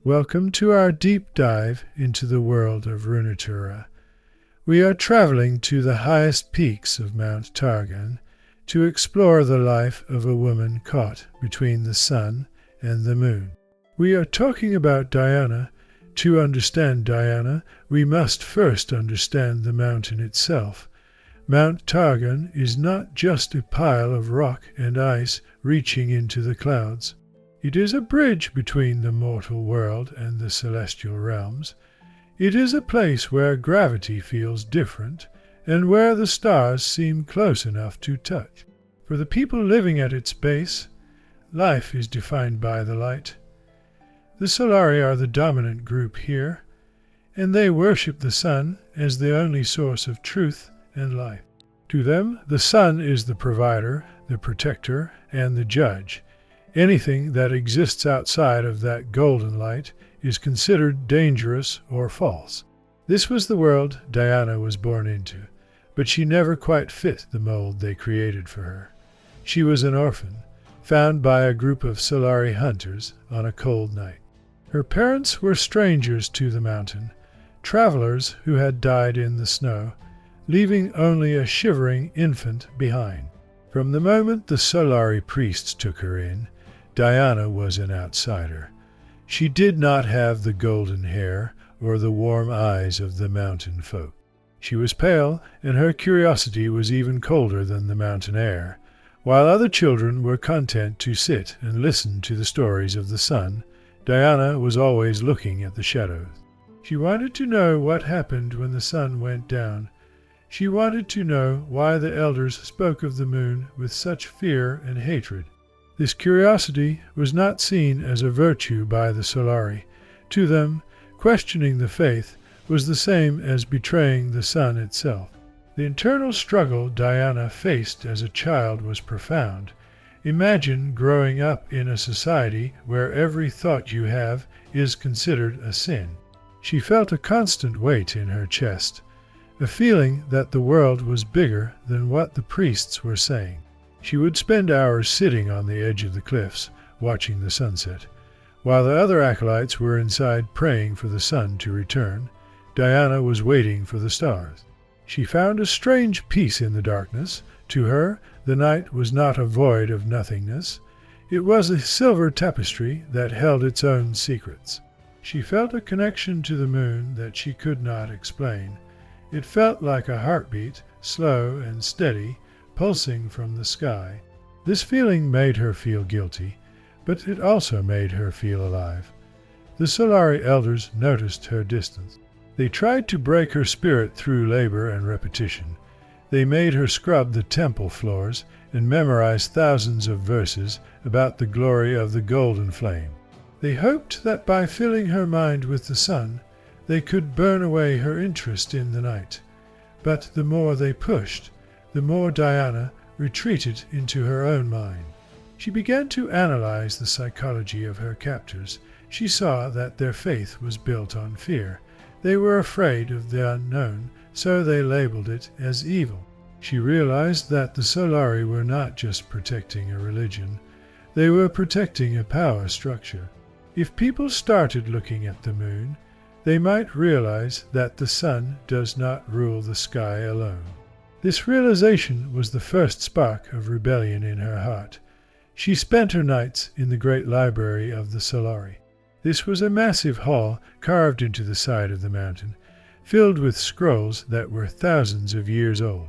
Welcome to our deep dive into the world of Runeterra. We are traveling to the highest peaks of Mount Targan to explore the life of a woman caught between the sun and the moon. We are talking about Diana. To understand Diana, we must first understand the mountain itself. Mount Targan is not just a pile of rock and ice reaching into the clouds. It is a bridge between the mortal world and the celestial realms. It is a place where gravity feels different and where the stars seem close enough to touch. For the people living at its base, life is defined by the light. The Solari are the dominant group here, and they worship the sun as the only source of truth and life. To them, the sun is the provider, the protector, and the judge. Anything that exists outside of that golden light is considered dangerous or false. This was the world Diana was born into, but she never quite fit the mold they created for her. She was an orphan, found by a group of Solari hunters on a cold night. Her parents were strangers to the mountain, travelers who had died in the snow, leaving only a shivering infant behind. From the moment the Solari priests took her in, Diana was an outsider. She did not have the golden hair or the warm eyes of the mountain folk. She was pale, and her curiosity was even colder than the mountain air. While other children were content to sit and listen to the stories of the sun, Diana was always looking at the shadows. She wanted to know what happened when the sun went down. She wanted to know why the elders spoke of the moon with such fear and hatred. This curiosity was not seen as a virtue by the Solari. To them, questioning the faith was the same as betraying the sun itself. The internal struggle Diana faced as a child was profound. Imagine growing up in a society where every thought you have is considered a sin. She felt a constant weight in her chest, a feeling that the world was bigger than what the priests were saying. She would spend hours sitting on the edge of the cliffs, watching the sunset. While the other acolytes were inside praying for the sun to return, Diana was waiting for the stars. She found a strange peace in the darkness. To her, the night was not a void of nothingness. It was a silver tapestry that held its own secrets. She felt a connection to the moon that she could not explain. It felt like a heartbeat, slow and steady, pulsing from the sky. This feeling made her feel guilty, but it also made her feel alive. The Solari elders noticed her distance. They tried to break her spirit through labor and repetition. They made her scrub the temple floors and memorize thousands of verses about the glory of the golden flame. They hoped that by filling her mind with the sun, they could burn away her interest in the night. But the more they pushed, the more Diana retreated into her own mind. She began to analyze the psychology of her captors. She saw that their faith was built on fear. They were afraid of the unknown, so they labeled it as evil. She realized that the Solari were not just protecting a religion. They were protecting a power structure. If people started looking at the moon, they might realize that the sun does not rule the sky alone. This realization was the first spark of rebellion in her heart. She spent her nights in the great library of the Solari. This was a massive hall carved into the side of the mountain, filled with scrolls that were thousands of years old.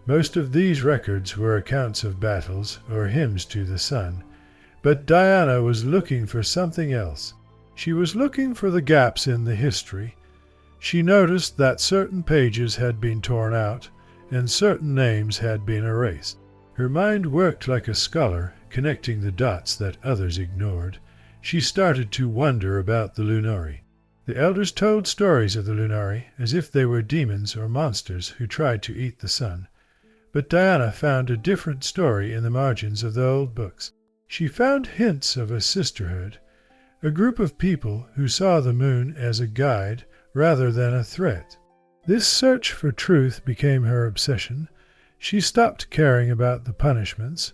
Most of these records were accounts of battles or hymns to the sun, but Diana was looking for something else. She was looking for the gaps in the history. She noticed that certain pages had been torn out, and certain names had been erased. Her mind worked like a scholar, connecting the dots that others ignored. She started to wonder about the Lunari. The elders told stories of the Lunari as if they were demons or monsters who tried to eat the sun. But Diana found a different story in the margins of the old books. She found hints of a sisterhood, a group of people who saw the moon as a guide rather than a threat. This search for truth became her obsession. She stopped caring about the punishments.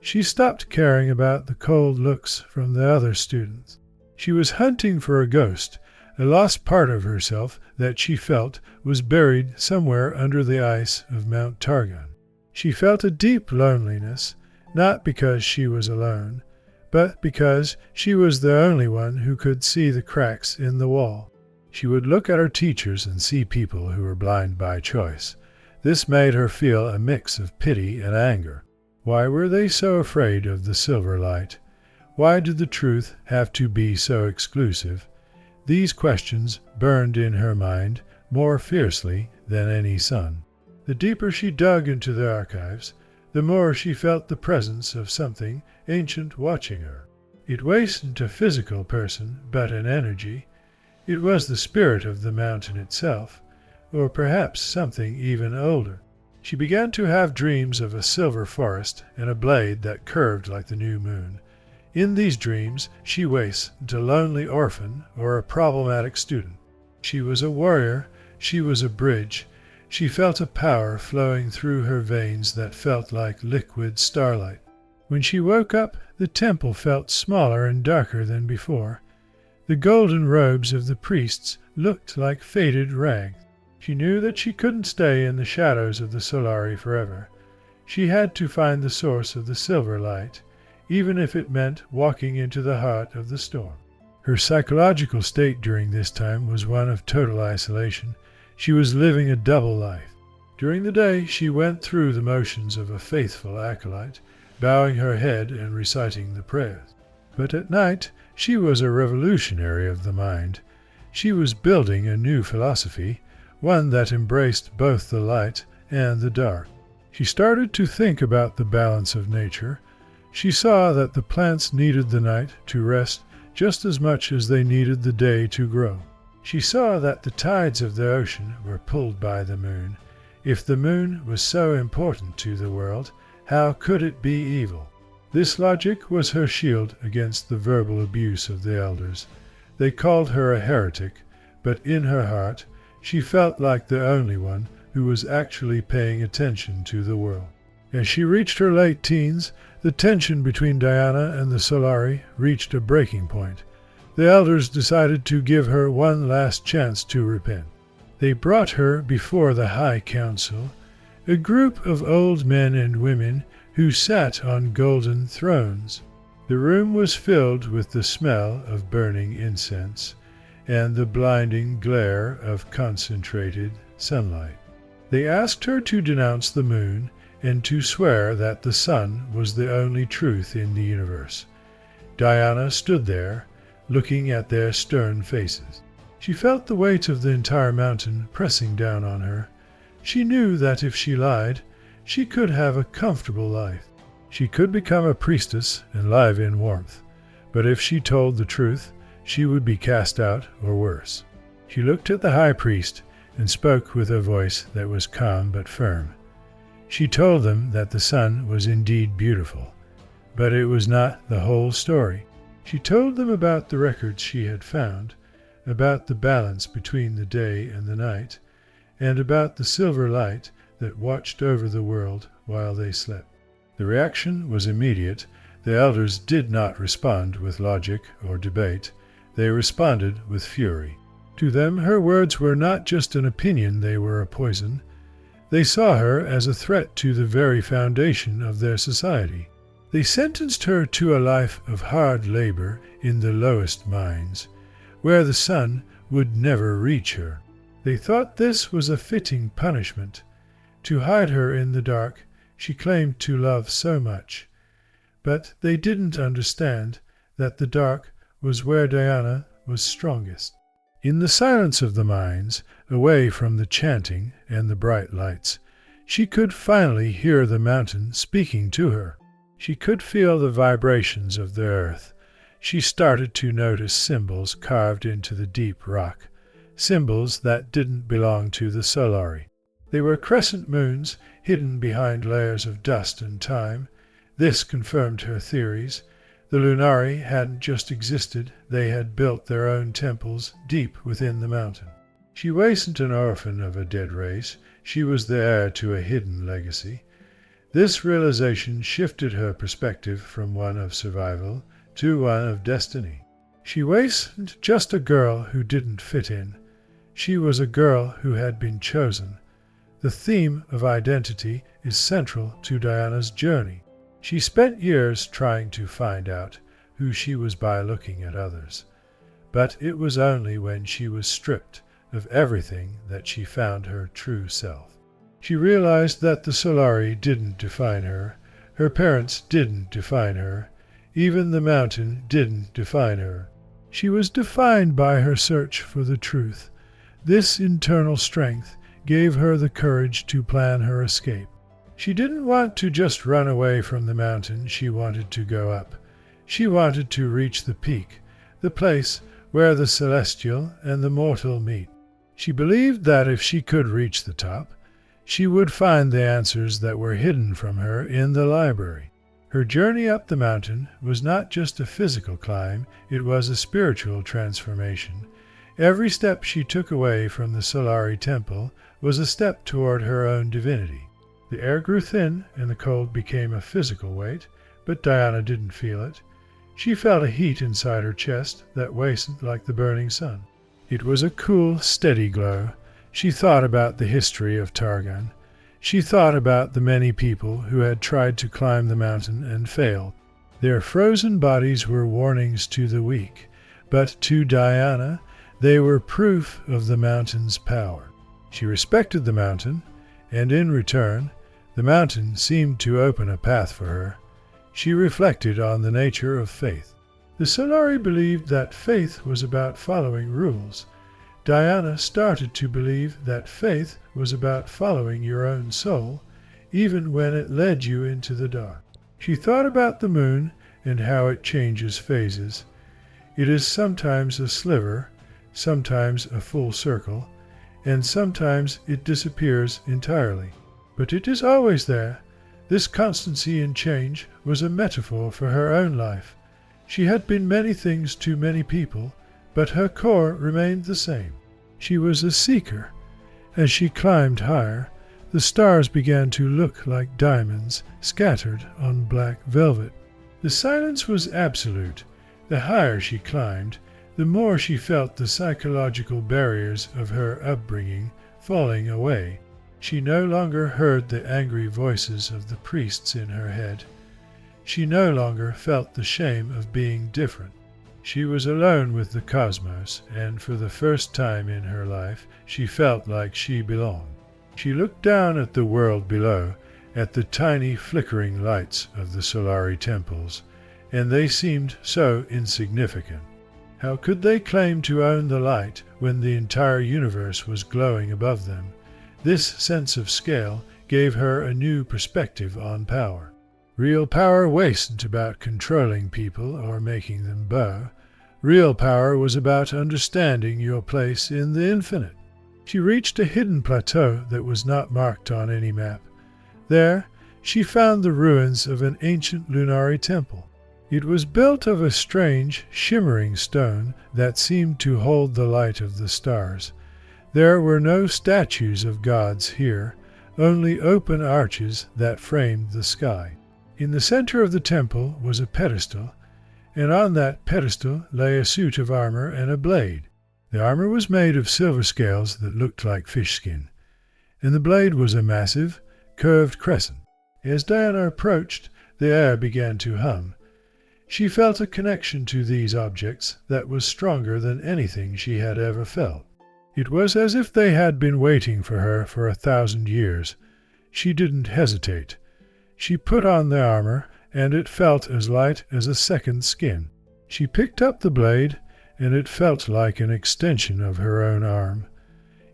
She stopped caring about the cold looks from the other students. She was hunting for a ghost, a lost part of herself that she felt was buried somewhere under the ice of Mount Targon. She felt a deep loneliness, not because she was alone, but because she was the only one who could see the cracks in the wall. She would look at her teachers and see people who were blind by choice. This made her feel a mix of pity and anger. Why were they so afraid of the silver light? Why did the truth have to be so exclusive? These questions burned in her mind more fiercely than any sun. The deeper she dug into the archives, the more she felt the presence of something ancient watching her. It wasn't a physical person, but an energy. It was the spirit of the mountain itself, or perhaps something even older. She began to have dreams of a silver forest and a blade that curved like the new moon. In these dreams, she wasn't a lonely orphan or a problematic student. She was a warrior, she was a bridge. She felt a power flowing through her veins that felt like liquid starlight. When she woke up, the temple felt smaller and darker than before. The golden robes of the priests looked like faded rags. She knew that she couldn't stay in the shadows of the Solari forever. She had to find the source of the silver light, even if it meant walking into the heart of the storm. Her psychological state during this time was one of total isolation. She was living a double life. During the day, she went through the motions of a faithful acolyte, bowing her head and reciting the prayers. But at night, she was a revolutionary of the mind. She was building a new philosophy, one that embraced both the light and the dark. She started to think about the balance of nature. She saw that the plants needed the night to rest just as much as they needed the day to grow. She saw that the tides of the ocean were pulled by the moon. If the moon was so important to the world, how could it be evil? This logic was her shield against the verbal abuse of the elders. They called her a heretic, but in her heart she felt like the only one who was actually paying attention to the world. As she reached her late teens, the tension between Diana and the Solari reached a breaking point. The elders decided to give her one last chance to repent. They brought her before the High Council, a group of old men and women who sat on golden thrones. The room was filled with the smell of burning incense and the blinding glare of concentrated sunlight. They asked her to denounce the moon and to swear that the sun was the only truth in the universe. Diana stood there, looking at their stern faces. She felt the weight of the entire mountain pressing down on her. She knew that if she lied, she could have a comfortable life. She could become a priestess and live in warmth. But if she told the truth, she would be cast out or worse. She looked at the high priest and spoke with a voice that was calm but firm. She told them that the sun was indeed beautiful, but it was not the whole story. She told them about the records she had found, about the balance between the day and the night, and about the silver light that watched over the world while they slept. The reaction was immediate. The elders did not respond with logic or debate. They responded with fury. To them, her words were not just an opinion, they were a poison. They saw her as a threat to the very foundation of their society. They sentenced her to a life of hard labor in the lowest mines, where the sun would never reach her. They thought this was a fitting punishment. To hide her in the dark, she claimed to love so much. But they didn't understand that the dark was where Diana was strongest. In the silence of the mines, away from the chanting and the bright lights, she could finally hear the mountain speaking to her. She could feel the vibrations of the earth. She started to notice symbols carved into the deep rock, symbols that didn't belong to the Solari. They were crescent moons hidden behind layers of dust and time. This confirmed her theories. The Lunari hadn't just existed, they had built their own temples deep within the mountain. She wasn't an orphan of a dead race, she was the heir to a hidden legacy. This realization shifted her perspective from one of survival to one of destiny. She wasn't just a girl who didn't fit in. She was a girl who had been chosen. The theme of identity is central to Diana's journey. She spent years trying to find out who she was by looking at others. But it was only when she was stripped of everything that she found her true self. She realized that the Solari didn't define her. Her parents didn't define her. Even the mountain didn't define her. She was defined by her search for the truth. This internal strength gave her the courage to plan her escape. She didn't want to just run away from the mountain. She wanted to go up. She wanted to reach the peak, the place where the celestial and the mortal meet. She believed that if she could reach the top, she would find the answers that were hidden from her in the library. Her journey up the mountain was not just a physical climb, it was a spiritual transformation. Every step she took away from the Solari temple was a step toward her own divinity. The air grew thin and the cold became a physical weight, but Diana didn't feel it. She felt a heat inside her chest that wasn't like the burning sun. It was a cool, steady glow. She thought about the history of Targan. She thought about the many people who had tried to climb the mountain and failed. Their frozen bodies were warnings to the weak, but to Diana, they were proof of the mountain's power. She respected the mountain, and in return, the mountain seemed to open a path for her. She reflected on the nature of faith. The Solari believed that faith was about following rules. Diana started to believe that faith was about following your own soul, even when it led you into the dark. She thought about the moon and how it changes phases. It is sometimes a sliver, sometimes a full circle, and sometimes it disappears entirely. But it is always there. This constancy in change was a metaphor for her own life. She had been many things to many people, but her core remained the same. She was a seeker. As she climbed higher, the stars began to look like diamonds scattered on black velvet. The silence was absolute. The higher she climbed, the more she felt the psychological barriers of her upbringing falling away. She no longer heard the angry voices of the priests in her head. She no longer felt the shame of being different. She was alone with the cosmos, and for the first time in her life, she felt like she belonged. She looked down at the world below, at the tiny flickering lights of the Solari temples, and they seemed so insignificant. How could they claim to own the light when the entire universe was glowing above them? This sense of scale gave her a new perspective on power. Real power wasn't about controlling people or making them bow. Real power was about understanding your place in the infinite. She reached a hidden plateau that was not marked on any map. There, she found the ruins of an ancient Lunari temple. It was built of a strange, shimmering stone that seemed to hold the light of the stars. There were no statues of gods here, only open arches that framed the sky. In the center of the temple was a pedestal, and on that pedestal lay a suit of armor and a blade. The armor was made of silver scales that looked like fish skin, and the blade was a massive, curved crescent. As Diana approached, the air began to hum. She felt a connection to these objects that was stronger than anything she had ever felt. It was as if they had been waiting for her for 1,000 years. She didn't hesitate. She put on the armor, and it felt as light as a second skin. She picked up the blade, and it felt like an extension of her own arm.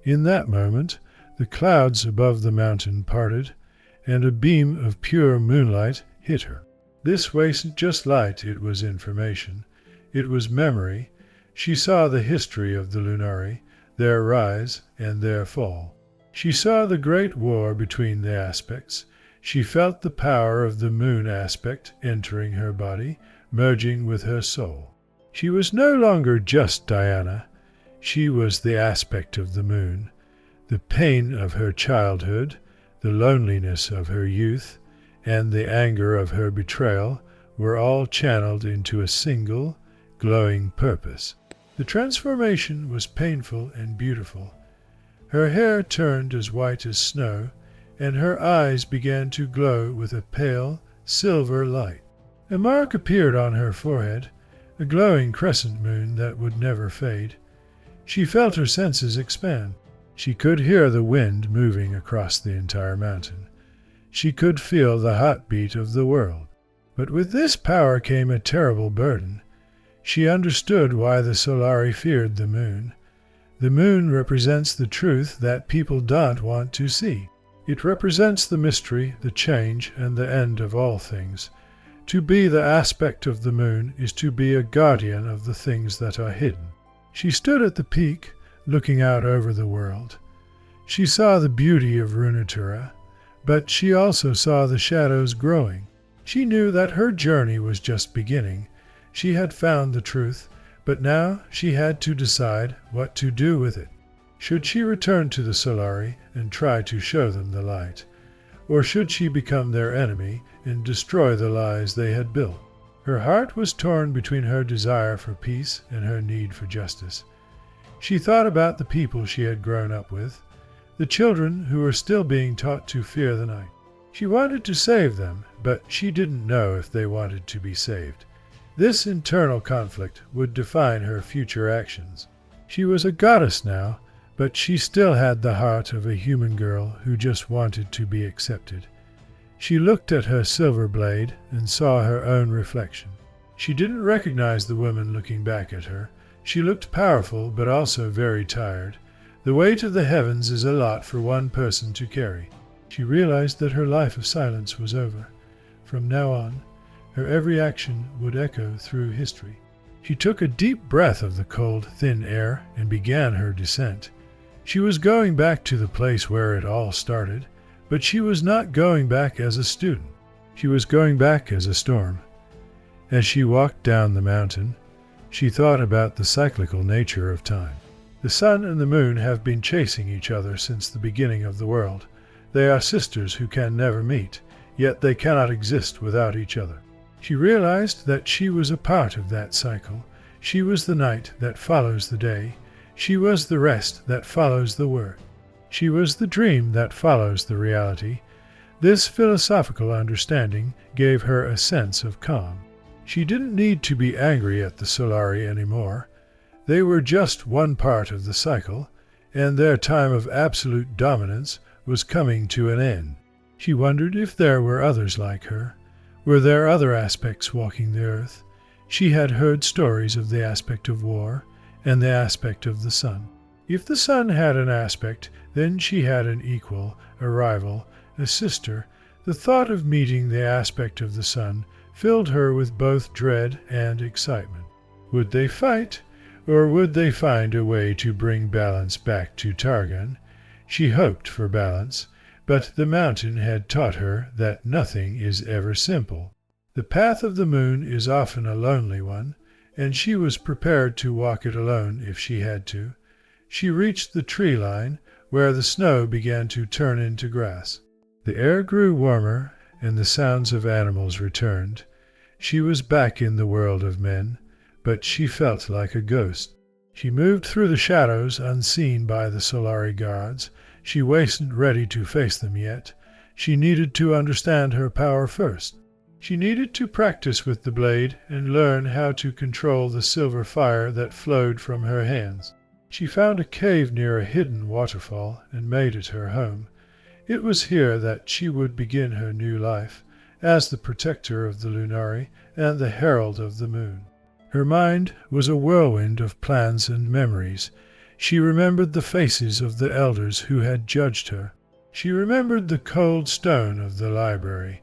In that moment, the clouds above the mountain parted, and a beam of pure moonlight hit her. This wasn't just light, it was information. It was memory. She saw the history of the Lunari, their rise and their fall. She saw the great war between the aspects. She felt the power of the moon aspect entering her body, merging with her soul. She was no longer just Diana. She was the aspect of the moon. The pain of her childhood, the loneliness of her youth, and the anger of her betrayal were all channeled into a single, glowing purpose. The transformation was painful and beautiful. Her hair turned as white as snow, and her eyes began to glow with a pale, silver light. A mark appeared on her forehead, a glowing crescent moon that would never fade. She felt her senses expand. She could hear the wind moving across the entire mountain. She could feel the heartbeat of the world. But with this power came a terrible burden. She understood why the Solari feared the moon. The moon represents the truth that people don't want to see. It represents the mystery, the change, and the end of all things. To be the aspect of the moon is to be a guardian of the things that are hidden. She stood at the peak, looking out over the world. She saw the beauty of Runeterra, but she also saw the shadows growing. She knew that her journey was just beginning. She had found the truth, but now she had to decide what to do with it. Should she return to the Solari and try to show them the light? Or should she become their enemy and destroy the lies they had built? Her heart was torn between her desire for peace and her need for justice. She thought about the people she had grown up with, the children who were still being taught to fear the night. She wanted to save them, but she didn't know if they wanted to be saved. This internal conflict would define her future actions. She was a goddess now, but she still had the heart of a human girl who just wanted to be accepted. She looked at her silver blade and saw her own reflection. She didn't recognize the woman looking back at her. She looked powerful, but also very tired. The weight of the heavens is a lot for one person to carry. She realized that her life of silence was over. From now on, her every action would echo through history. She took a deep breath of the cold, thin air and began her descent. She was going back to the place where it all started, but she was not going back as a student. She was going back as a storm. As she walked down the mountain, she thought about the cyclical nature of time. The sun and the moon have been chasing each other since the beginning of the world. They are sisters who can never meet, yet they cannot exist without each other. She realized that she was a part of that cycle. She was the night that follows the day. She was the rest that follows the work. She was the dream that follows the reality. This philosophical understanding gave her a sense of calm. She didn't need to be angry at the Solari anymore. They were just one part of the cycle, and their time of absolute dominance was coming to an end. She wondered if there were others like her. Were there other aspects walking the earth? She had heard stories of the aspect of war and the aspect of the sun. If the sun had an aspect, then she had an equal, a rival, a sister. The thought of meeting the aspect of the sun filled her with both dread and excitement. Would they fight, or would they find a way to bring balance back to Targon? She hoped for balance, but the mountain had taught her that nothing is ever simple. The path of the moon is often a lonely one, and she was prepared to walk it alone if she had to. She reached the tree line, where the snow began to turn into grass. The air grew warmer, and the sounds of animals returned. She was back in the world of men, but she felt like a ghost. She moved through the shadows unseen by the Solari guards. She wasn't ready to face them yet. She needed to understand her power first. She needed to practice with the blade and learn how to control the silver fire that flowed from her hands. She found a cave near a hidden waterfall and made it her home. It was here that she would begin her new life, as the protector of the Lunari and the herald of the moon. Her mind was a whirlwind of plans and memories. She remembered the faces of the elders who had judged her. She remembered the cold stone of the library,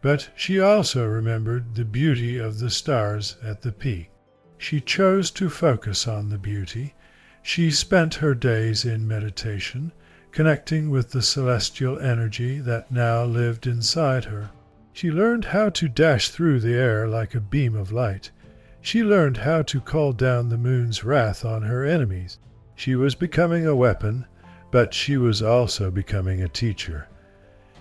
but she also remembered the beauty of the stars at the peak. She chose to focus on the beauty. She spent her days in meditation, connecting with the celestial energy that now lived inside her. She learned how to dash through the air like a beam of light. She learned how to call down the moon's wrath on her enemies. She was becoming a weapon, but she was also becoming a teacher.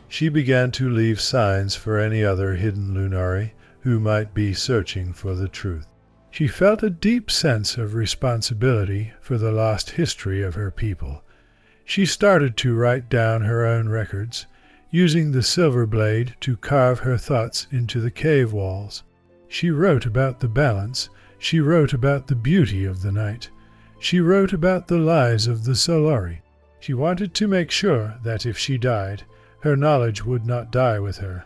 She began to leave signs for any other hidden Lunari who might be searching for the truth. She felt a deep sense of responsibility for the lost history of her people. She started to write down her own records, using the silver blade to carve her thoughts into the cave walls. She wrote about the balance. She wrote about the beauty of the night. She wrote about the lies of the Solari. She wanted to make sure that if she died, her knowledge would not die with her.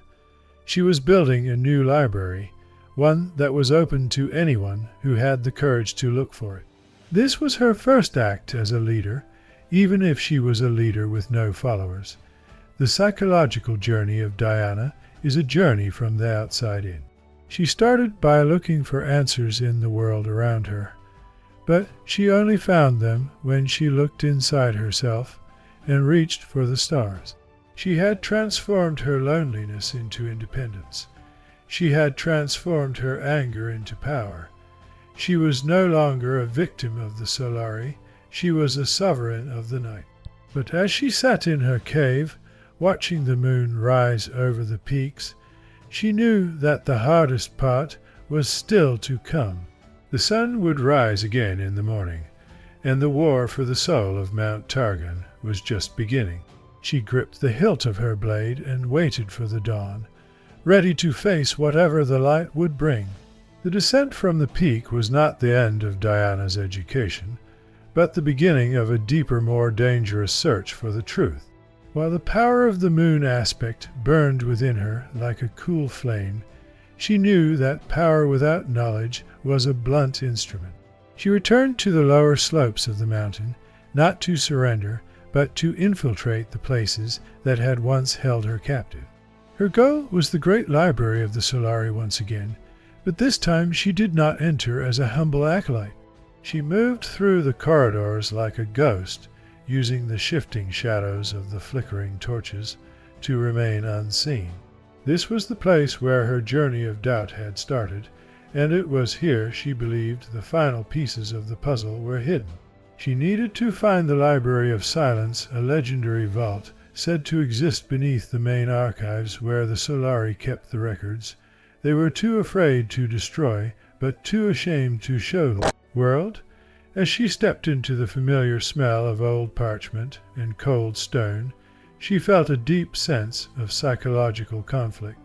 She was building a new library, one that was open to anyone who had the courage to look for it. This was her first act as a leader, even if she was a leader with no followers. The psychological journey of Diana is a journey from the outside in. She started by looking for answers in the world around her, but she only found them when she looked inside herself and reached for the stars. She had transformed her loneliness into independence. She had transformed her anger into power. She was no longer a victim of the Solari. She was a sovereign of the night. But as she sat in her cave, watching the moon rise over the peaks, she knew that the hardest part was still to come. The sun would rise again in the morning, and the war for the soul of Mount Targon was just beginning. She gripped the hilt of her blade and waited for the dawn, ready to face whatever the light would bring. The descent from the peak was not the end of Diana's education, but the beginning of a deeper, more dangerous search for the truth. While the power of the moon aspect burned within her like a cool flame, she knew that power without knowledge was a blunt instrument. She returned to the lower slopes of the mountain, not to surrender, but to infiltrate the places that had once held her captive. Her goal was the great library of the Solari once again, but this time she did not enter as a humble acolyte. She moved through the corridors like a ghost, using the shifting shadows of the flickering torches to remain unseen. This was the place where her journey of doubt had started, and it was here she believed the final pieces of the puzzle were hidden. She needed to find the Library of Silence, a legendary vault said to exist beneath the main archives where the Solari kept the records. They were too afraid to destroy, but too ashamed to show the world. As she stepped into the familiar smell of old parchment and cold stone, she felt a deep sense of psychological conflict.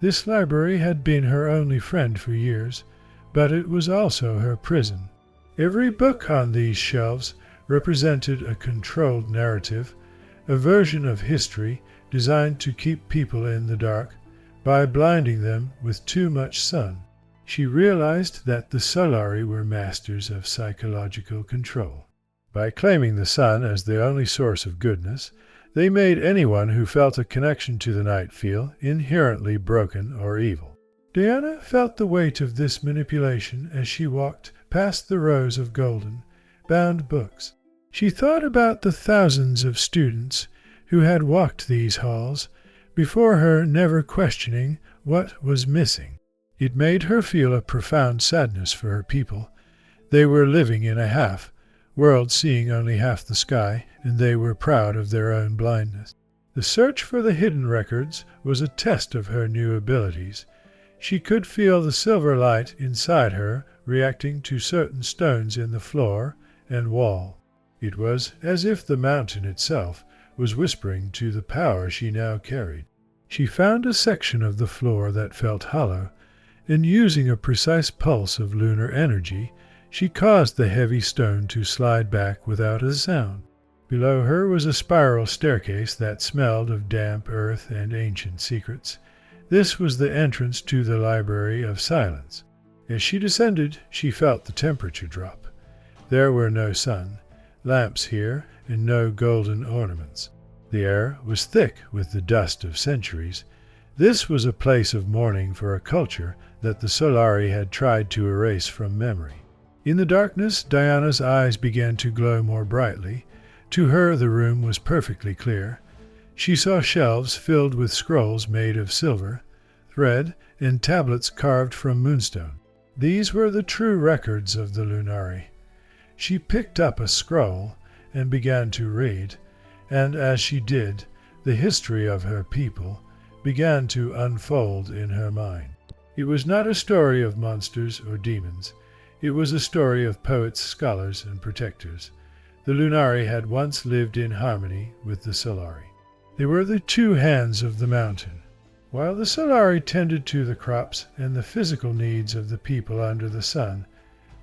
This library had been her only friend for years, but it was also her prison. Every book on these shelves represented a controlled narrative, a version of history designed to keep people in the dark by blinding them with too much sun. She realized that the Solari were masters of psychological control. By claiming the sun as the only source of goodness, they made anyone who felt a connection to the night feel inherently broken or evil. Diana felt the weight of this manipulation as she walked past the rows of golden, bound books. She thought about the thousands of students who had walked these halls before her, never questioning what was missing. It made her feel a profound sadness for her people. They were living in a world seeing only half the sky, and they were proud of their own blindness. The search for the hidden records was a test of her new abilities. She could feel the silver light inside her reacting to certain stones in the floor and wall. It was as if the mountain itself was whispering to the power she now carried. She found a section of the floor that felt hollow, and using a precise pulse of lunar energy, she caused the heavy stone to slide back without a sound. Below her was a spiral staircase that smelled of damp earth and ancient secrets. This was the entrance to the Library of Silence. As she descended, she felt the temperature drop. There were no sun, lamps here, and no golden ornaments. The air was thick with the dust of centuries. This was a place of mourning for a culture that the Solari had tried to erase from memory. In the darkness, Diana's eyes began to glow more brightly. To her, the room was perfectly clear. She saw shelves filled with scrolls made of silver, thread, and tablets carved from moonstone. These were the true records of the Lunari. She picked up a scroll and began to read, and as she did, the history of her people began to unfold in her mind. It was not a story of monsters or demons. It was a story of poets, scholars, and protectors. The Lunari had once lived in harmony with the Solari. They were the two hands of the mountain. While the Solari tended to the crops and the physical needs of the people under the sun,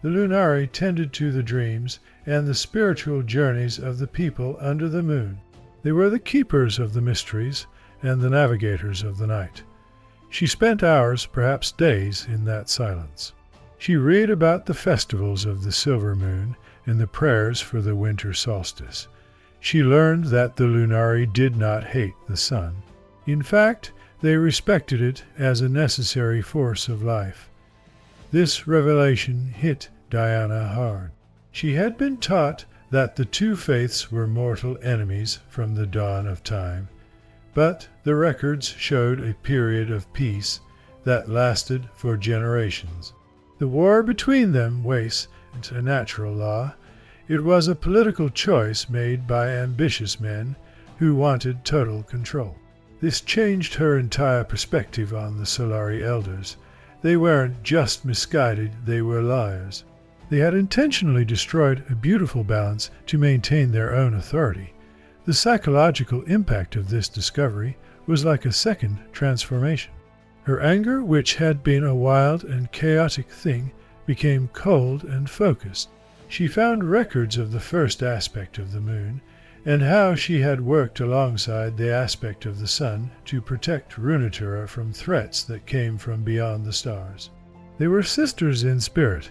the Lunari tended to the dreams and the spiritual journeys of the people under the moon. They were the keepers of the mysteries and the navigators of the night. She spent hours, perhaps days, in that silence. She read about the festivals of the silver moon and the prayers for the winter solstice. She learned that the Lunari did not hate the sun. In fact, they respected it as a necessary force of life. This revelation hit Diana hard. She had been taught that the two faiths were mortal enemies from the dawn of time, but the records showed a period of peace that lasted for generations. The war between them wasn't a natural law. It was a political choice made by ambitious men who wanted total control. This changed her entire perspective on the Solari elders. They weren't just misguided, they were liars. They had intentionally destroyed a beautiful balance to maintain their own authority. The psychological impact of this discovery was like a second transformation. Her anger, which had been a wild and chaotic thing, became cold and focused. She found records of the first aspect of the moon, and how she had worked alongside the aspect of the sun to protect Runeterra from threats that came from beyond the stars. They were sisters in spirit,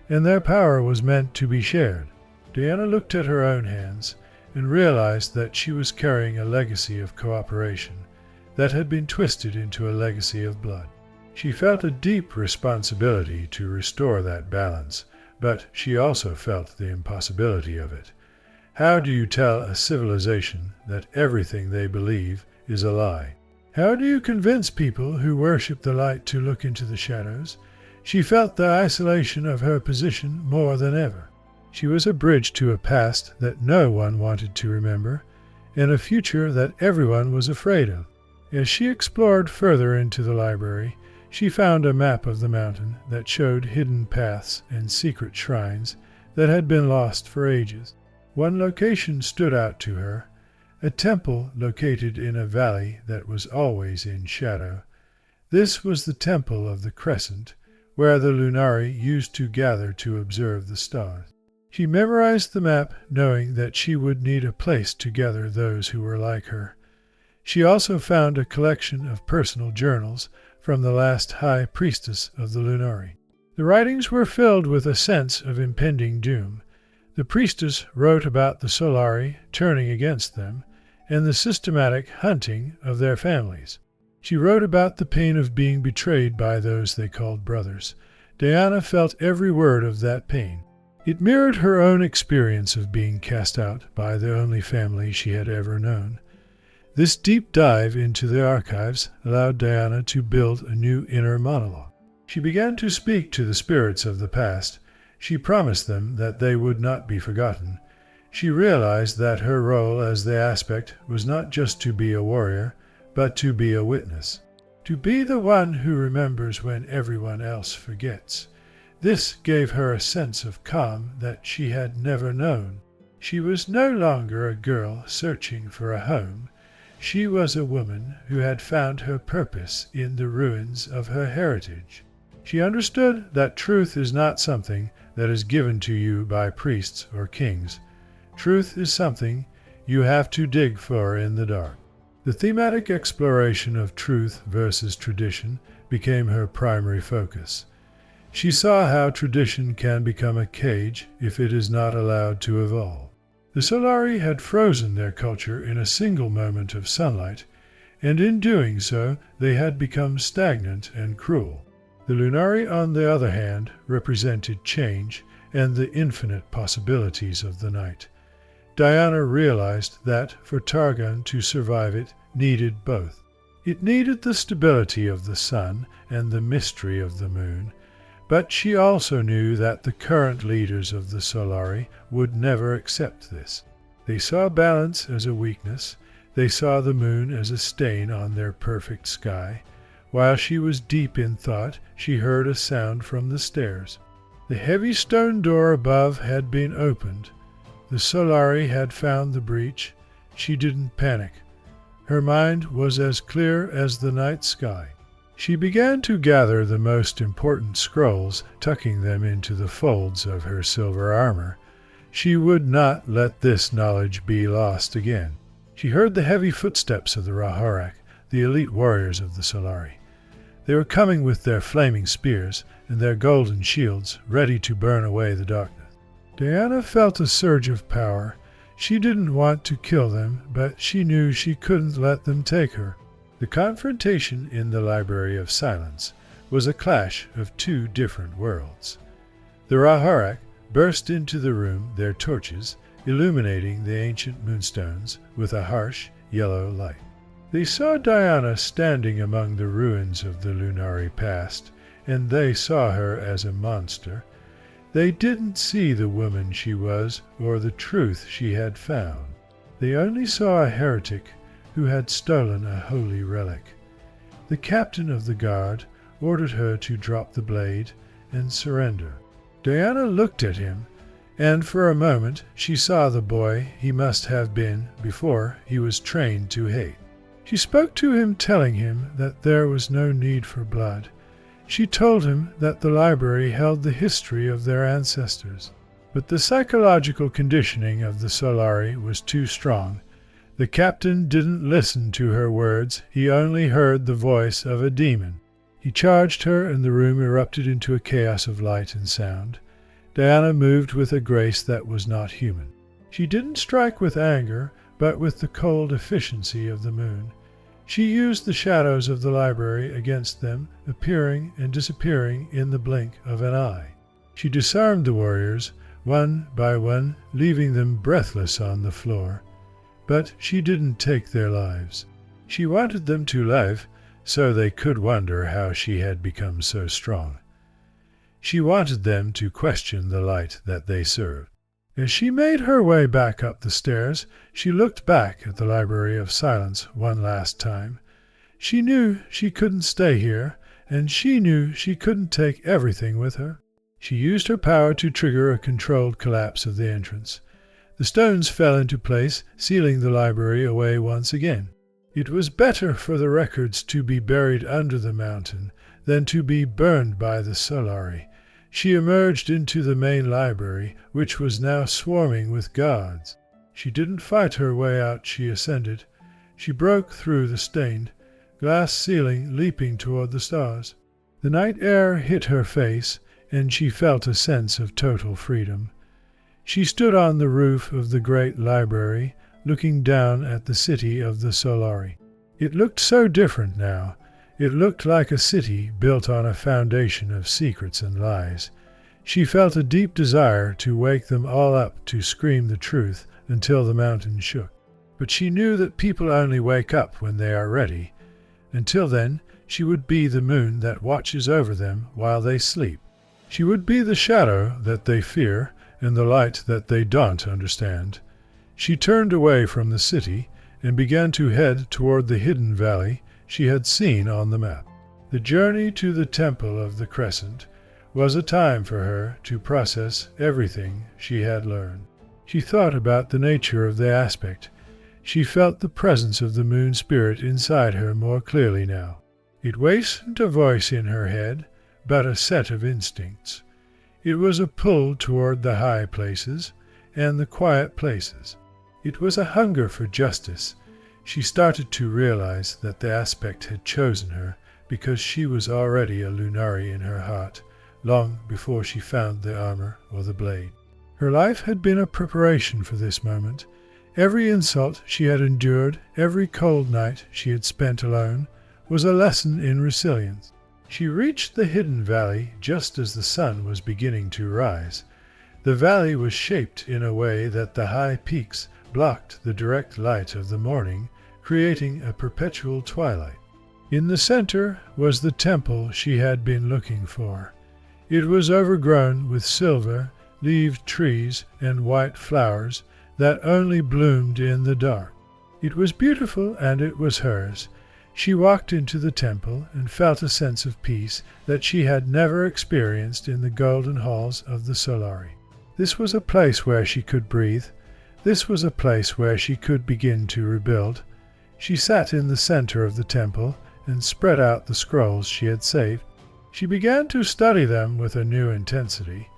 and their power was meant to be shared. Diana looked at her own hands and realized that she was carrying a legacy of cooperation that had been twisted into a legacy of blood. She felt a deep responsibility to restore that balance, but she also felt the impossibility of it. How do you tell a civilization that everything they believe is a lie? How do you convince people who worship the light to look into the shadows? She felt the isolation of her position more than ever. She was a bridge to a past that no one wanted to remember, and a future that everyone was afraid of. As she explored further into the library, she found a map of the mountain that showed hidden paths and secret shrines that had been lost for ages. One location stood out to her, a temple located in a valley that was always in shadow. This was the temple of the crescent, where the Lunari used to gather to observe the stars. She memorized the map, knowing that she would need a place to gather those who were like her. She also found a collection of personal journals from the last high priestess of the Lunari. The writings were filled with a sense of impending doom. The priestess wrote about the Solari turning against them and the systematic hunting of their families. She wrote about the pain of being betrayed by those they called brothers. Diana felt every word of that pain. It mirrored her own experience of being cast out by the only family she had ever known. This deep dive into the archives allowed Diana to build a new inner monologue. She began to speak to the spirits of the past. She promised them that they would not be forgotten. She realized that her role as the aspect was not just to be a warrior, but to be a witness. To be the one who remembers when everyone else forgets. This gave her a sense of calm that she had never known. She was no longer a girl searching for a home. She was a woman who had found her purpose in the ruins of her heritage. She understood that truth is not something that is given to you by priests or kings. Truth is something you have to dig for in the dark. The thematic exploration of truth versus tradition became her primary focus. She saw how tradition can become a cage if it is not allowed to evolve. The Solari had frozen their culture in a single moment of sunlight, and in doing so they had become stagnant and cruel. The Lunari, on the other hand, represented change and the infinite possibilities of the night. Diana realized that for Targon to survive it needed both. It needed the stability of the sun and the mystery of the moon, but she also knew that the current leaders of the Solari would never accept this. They saw balance as a weakness. They saw the moon as a stain on their perfect sky. While she was deep in thought, she heard a sound from the stairs. The heavy stone door above had been opened. The Solari had found the breach. She didn't panic. Her mind was as clear as the night sky. She began to gather the most important scrolls, tucking them into the folds of her silver armor. She would not let this knowledge be lost again. She heard the heavy footsteps of the Rahorak, the elite warriors of the Solari. They were coming with their flaming spears and their golden shields, ready to burn away the darkness. Diana felt a surge of power. She didn't want to kill them, but she knew she couldn't let them take her. The confrontation in the Library of Silence was a clash of two different worlds. The Rahorak burst into the room, their torches illuminating the ancient moonstones with a harsh yellow light. They saw Diana standing among the ruins of the Lunari past, and they saw her as a monster. They didn't see the woman she was or the truth she had found. They only saw a heretic who had stolen a holy relic. The captain of the guard ordered her to drop the blade and surrender. Diana looked at him, and for a moment she saw the boy he must have been before he was trained to hate. She spoke to him, telling him that there was no need for blood. She told him that the library held the history of their ancestors. But the psychological conditioning of the Solari was too strong. The captain didn't listen to her words. He only heard the voice of a demon. He charged her, and the room erupted into a chaos of light and sound. Diana moved with a grace that was not human. She didn't strike with anger, but with the cold efficiency of the moon. She used the shadows of the library against them, appearing and disappearing in the blink of an eye. She disarmed the warriors, one by one, leaving them breathless on the floor. But she didn't take their lives. She wanted them to live, so they could wonder how she had become so strong. She wanted them to question the light that they served. As she made her way back up the stairs, she looked back at the Library of Silence one last time. She knew she couldn't stay here, and she knew she couldn't take everything with her. She used her power to trigger a controlled collapse of the entrance. The stones fell into place, sealing the library away once again. It was better for the records to be buried under the mountain than to be burned by the Solari. She emerged into the main library, which was now swarming with guards. She didn't fight her way out. She ascended. She broke through the stained glass ceiling, leaping toward the stars. The night air hit her face, and she felt a sense of total freedom. She stood on the roof of the great library, looking down at the city of the Solari. It looked so different now. It looked like a city built on a foundation of secrets and lies. She felt a deep desire to wake them all up to scream the truth until the mountain shook. But she knew that people only wake up when they are ready. Until then, she would be the moon that watches over them while they sleep. She would be the shadow that they fear and the light that they don't understand. She turned away from the city and began to head toward the hidden valley she had seen on the map. The journey to the Temple of the Crescent was a time for her to process everything she had learned. She thought about the nature of the aspect. She felt the presence of the moon spirit inside her more clearly now. It wasn't a voice in her head, but a set of instincts. It was a pull toward the high places and the quiet places. It was a hunger for justice. She started to realize that the aspect had chosen her because she was already a Lunari in her heart, long before she found the armor or the blade. Her life had been a preparation for this moment. Every insult she had endured, every cold night she had spent alone, was a lesson in resilience. She reached the hidden valley just as the sun was beginning to rise. The valley was shaped in a way that the high peaks blocked the direct light of the morning, creating a perpetual twilight. In the center was the temple she had been looking for. It was overgrown with silver-leaved trees and white flowers that only bloomed in the dark. It was beautiful, and it was hers. She walked into the temple and felt a sense of peace that she had never experienced in the golden halls of the Solari. This was a place where she could breathe. This was a place where she could begin to rebuild. She sat in the center of the temple and spread out the scrolls she had saved. She began to study them with a new intensity.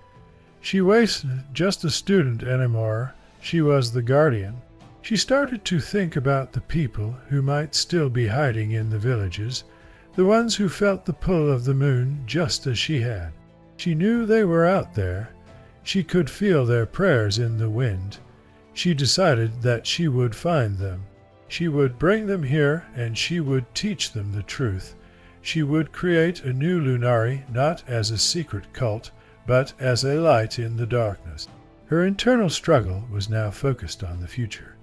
She wasn't just a student anymore, she was the guardian. She started to think about the people who might still be hiding in the villages, the ones who felt the pull of the moon just as she had. She knew they were out there. She could feel their prayers in the wind. She decided that she would find them. She would bring them here and she would teach them the truth. She would create a new Lunari not as a secret cult, but as a light in the darkness. Her internal struggle was now focused on the future.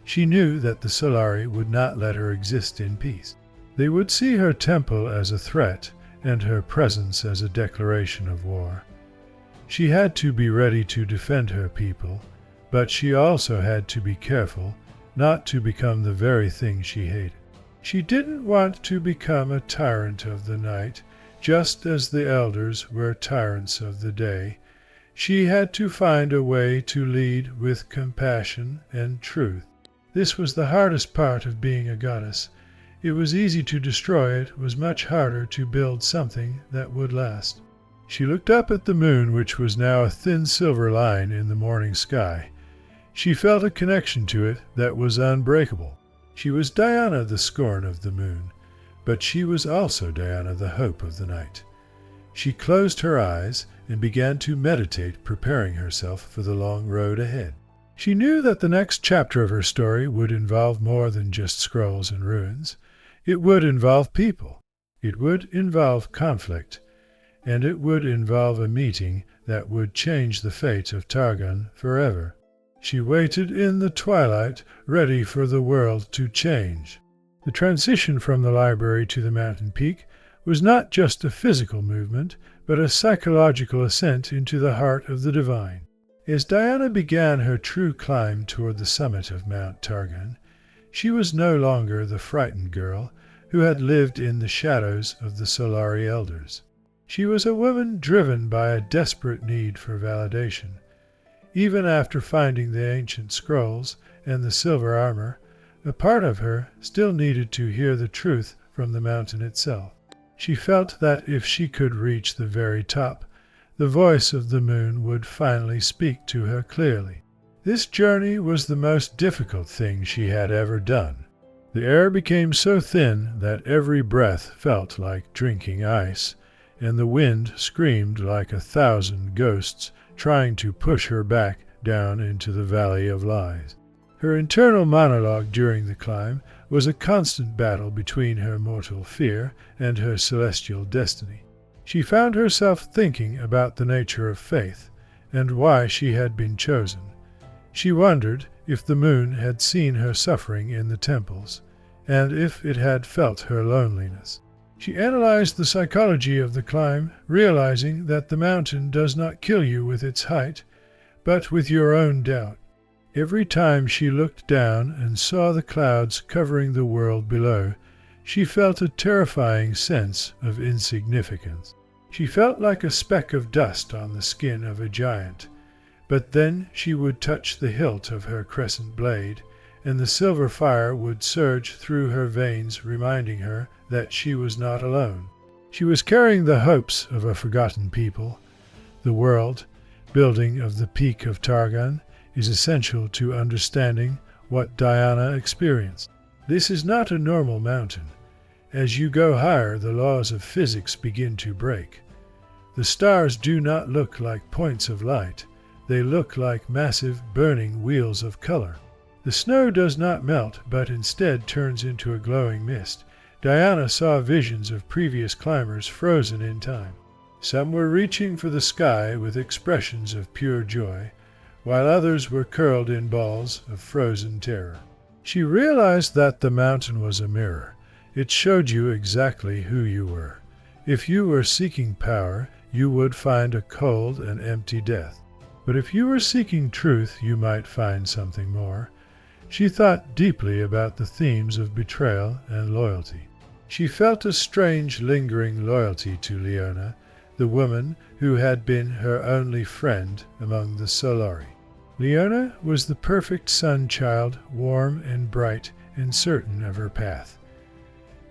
She knew that the Solari would not let her exist in peace. They would see her temple as a threat and her presence as a declaration of war. She had to be ready to defend her people, but she also had to be careful not to become the very thing she hated. She didn't want to become a tyrant of the night, just as the elders were tyrants of the day. She had to find a way to lead with compassion and truth. This was the hardest part of being a goddess. It was easy to destroy, it was much harder to build something that would last. She looked up at the moon, which was now a thin silver line in the morning sky. She felt a connection to it that was unbreakable. She was Diana, the scorn of the moon, but she was also Diana, the hope of the night. She closed her eyes and began to meditate, preparing herself for the long road ahead. She knew that the next chapter of her story would involve more than just scrolls and ruins. It would involve people. It would involve conflict. And it would involve a meeting that would change the fate of Targon forever. She waited in the twilight, ready for the world to change. The transition from the library to the mountain peak was not just a physical movement, but a psychological ascent into the heart of the divine. As Diana began her true climb toward the summit of Mount Targon, she was no longer the frightened girl who had lived in the shadows of the Solari elders. She was a woman driven by a desperate need for validation. Even after finding the ancient scrolls and the silver armor, a part of her still needed to hear the truth from the mountain itself. She felt that if she could reach the very top, the voice of the moon would finally speak to her clearly. This journey was the most difficult thing she had ever done. The air became so thin that every breath felt like drinking ice, and the wind screamed like 1,000 ghosts trying to push her back down into the valley of lies. Her internal monologue during the climb was a constant battle between her mortal fear and her celestial destiny. She found herself thinking about the nature of faith and why she had been chosen. She wondered if the moon had seen her suffering in the temples, and if it had felt her loneliness. She analyzed the psychology of the climb, realizing that the mountain does not kill you with its height, but with your own doubt. Every time she looked down and saw the clouds covering the world below, she felt a terrifying sense of insignificance. She felt like a speck of dust on the skin of a giant, but then she would touch the hilt of her crescent blade, and the silver fire would surge through her veins, reminding her that she was not alone. She was carrying the hopes of a forgotten people. The world, building of the peak of Targon, is essential to understanding what Diana experienced. This is not a normal mountain. As you go higher, the laws of physics begin to break. The stars do not look like points of light. They look like massive, burning wheels of color. The snow does not melt, but instead turns into a glowing mist. Diana saw visions of previous climbers frozen in time. Some were reaching for the sky with expressions of pure joy, while others were curled in balls of frozen terror. She realized that the mountain was a mirror. It showed you exactly who you were. If you were seeking power, you would find a cold and empty death. But if you were seeking truth, you might find something more. She thought deeply about the themes of betrayal and loyalty. She felt a strange, lingering loyalty to Leona, the woman who had been her only friend among the Solari. Leona was the perfect sun-child, warm and bright and certain of her path.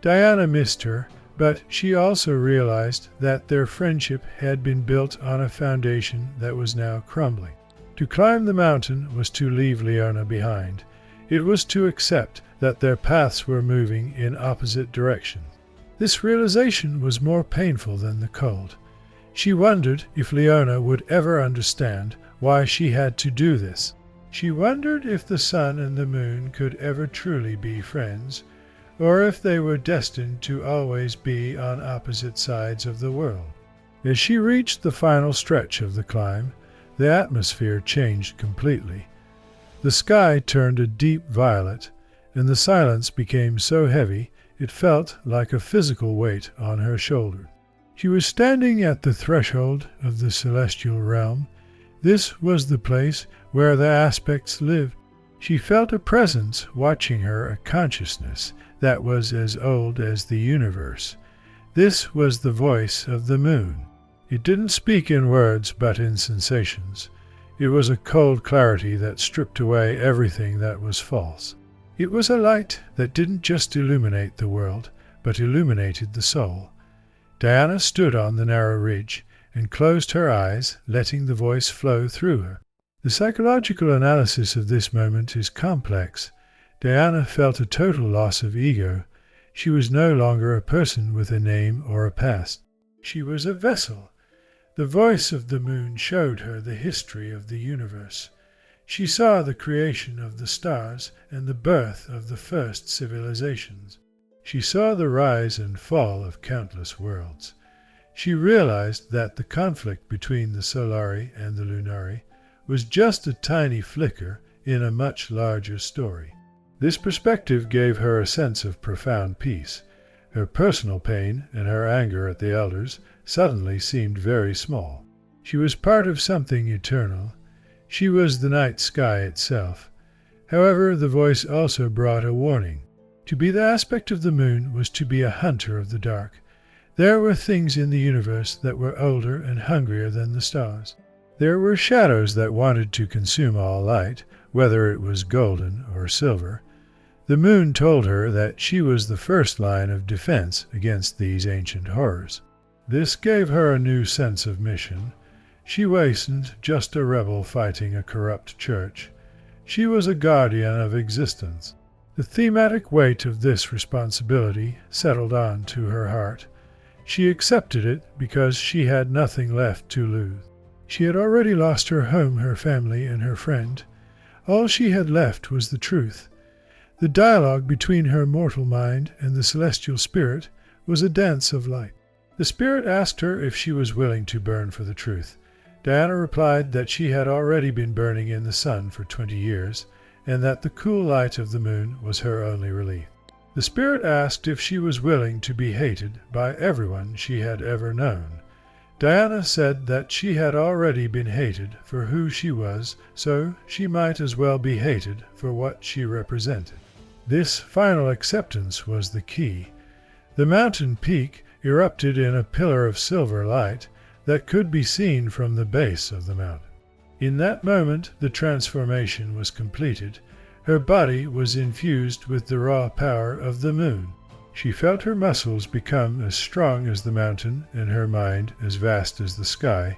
Diana missed her, but she also realized that their friendship had been built on a foundation that was now crumbling. To climb the mountain was to leave Leona behind. It was to accept that their paths were moving in opposite directions. This realization was more painful than the cold. She wondered if Leona would ever understand why she had to do this. She wondered if the sun and the moon could ever truly be friends, or if they were destined to always be on opposite sides of the world. As she reached the final stretch of the climb, the atmosphere changed completely. The sky turned a deep violet, and the silence became so heavy it felt like a physical weight on her shoulder. She was standing at the threshold of the celestial realm. This was the place where the aspects lived. She felt a presence watching her, a consciousness that was as old as the universe. This was the voice of the moon. It didn't speak in words but in sensations. It was a cold clarity that stripped away everything that was false. It was a light that didn't just illuminate the world, but illuminated the soul. Diana stood on the narrow ridge and closed her eyes, letting the voice flow through her. The psychological analysis of this moment is complex. Diana felt a total loss of ego. She was no longer a person with a name or a past. She was a vessel. The voice of the moon showed her the history of the universe. She saw the creation of the stars and the birth of the first civilizations. She saw the rise and fall of countless worlds. She realized that the conflict between the Solari and the Lunari was just a tiny flicker in a much larger story. This perspective gave her a sense of profound peace. Her personal pain and her anger at the elders suddenly seemed very small. She was part of something eternal. She was the night sky itself. However, the voice also brought a warning. To be the aspect of the moon was to be a hunter of the dark. There were things in the universe that were older and hungrier than the stars. There were shadows that wanted to consume all light, whether it was golden or silver. The moon told her that she was the first line of defense against these ancient horrors. This gave her a new sense of mission. She wasn't just a rebel fighting a corrupt church. She was a guardian of existence. The thematic weight of this responsibility settled on to her heart. She accepted it because she had nothing left to lose. She had already lost her home, her family, and her friend. All she had left was the truth. The dialogue between her mortal mind and the celestial spirit was a dance of light. The spirit asked her if she was willing to burn for the truth. Diana replied that she had already been burning in the sun for 20 years, and that the cool light of the moon was her only relief. The spirit asked if she was willing to be hated by everyone she had ever known. Diana said that she had already been hated for who she was, so she might as well be hated for what she represented. This final acceptance was the key. The mountain peak erupted in a pillar of silver light that could be seen from the base of the mountain. In that moment, the transformation was completed. Her body was infused with the raw power of the moon. She felt her muscles become as strong as the mountain and her mind as vast as the sky.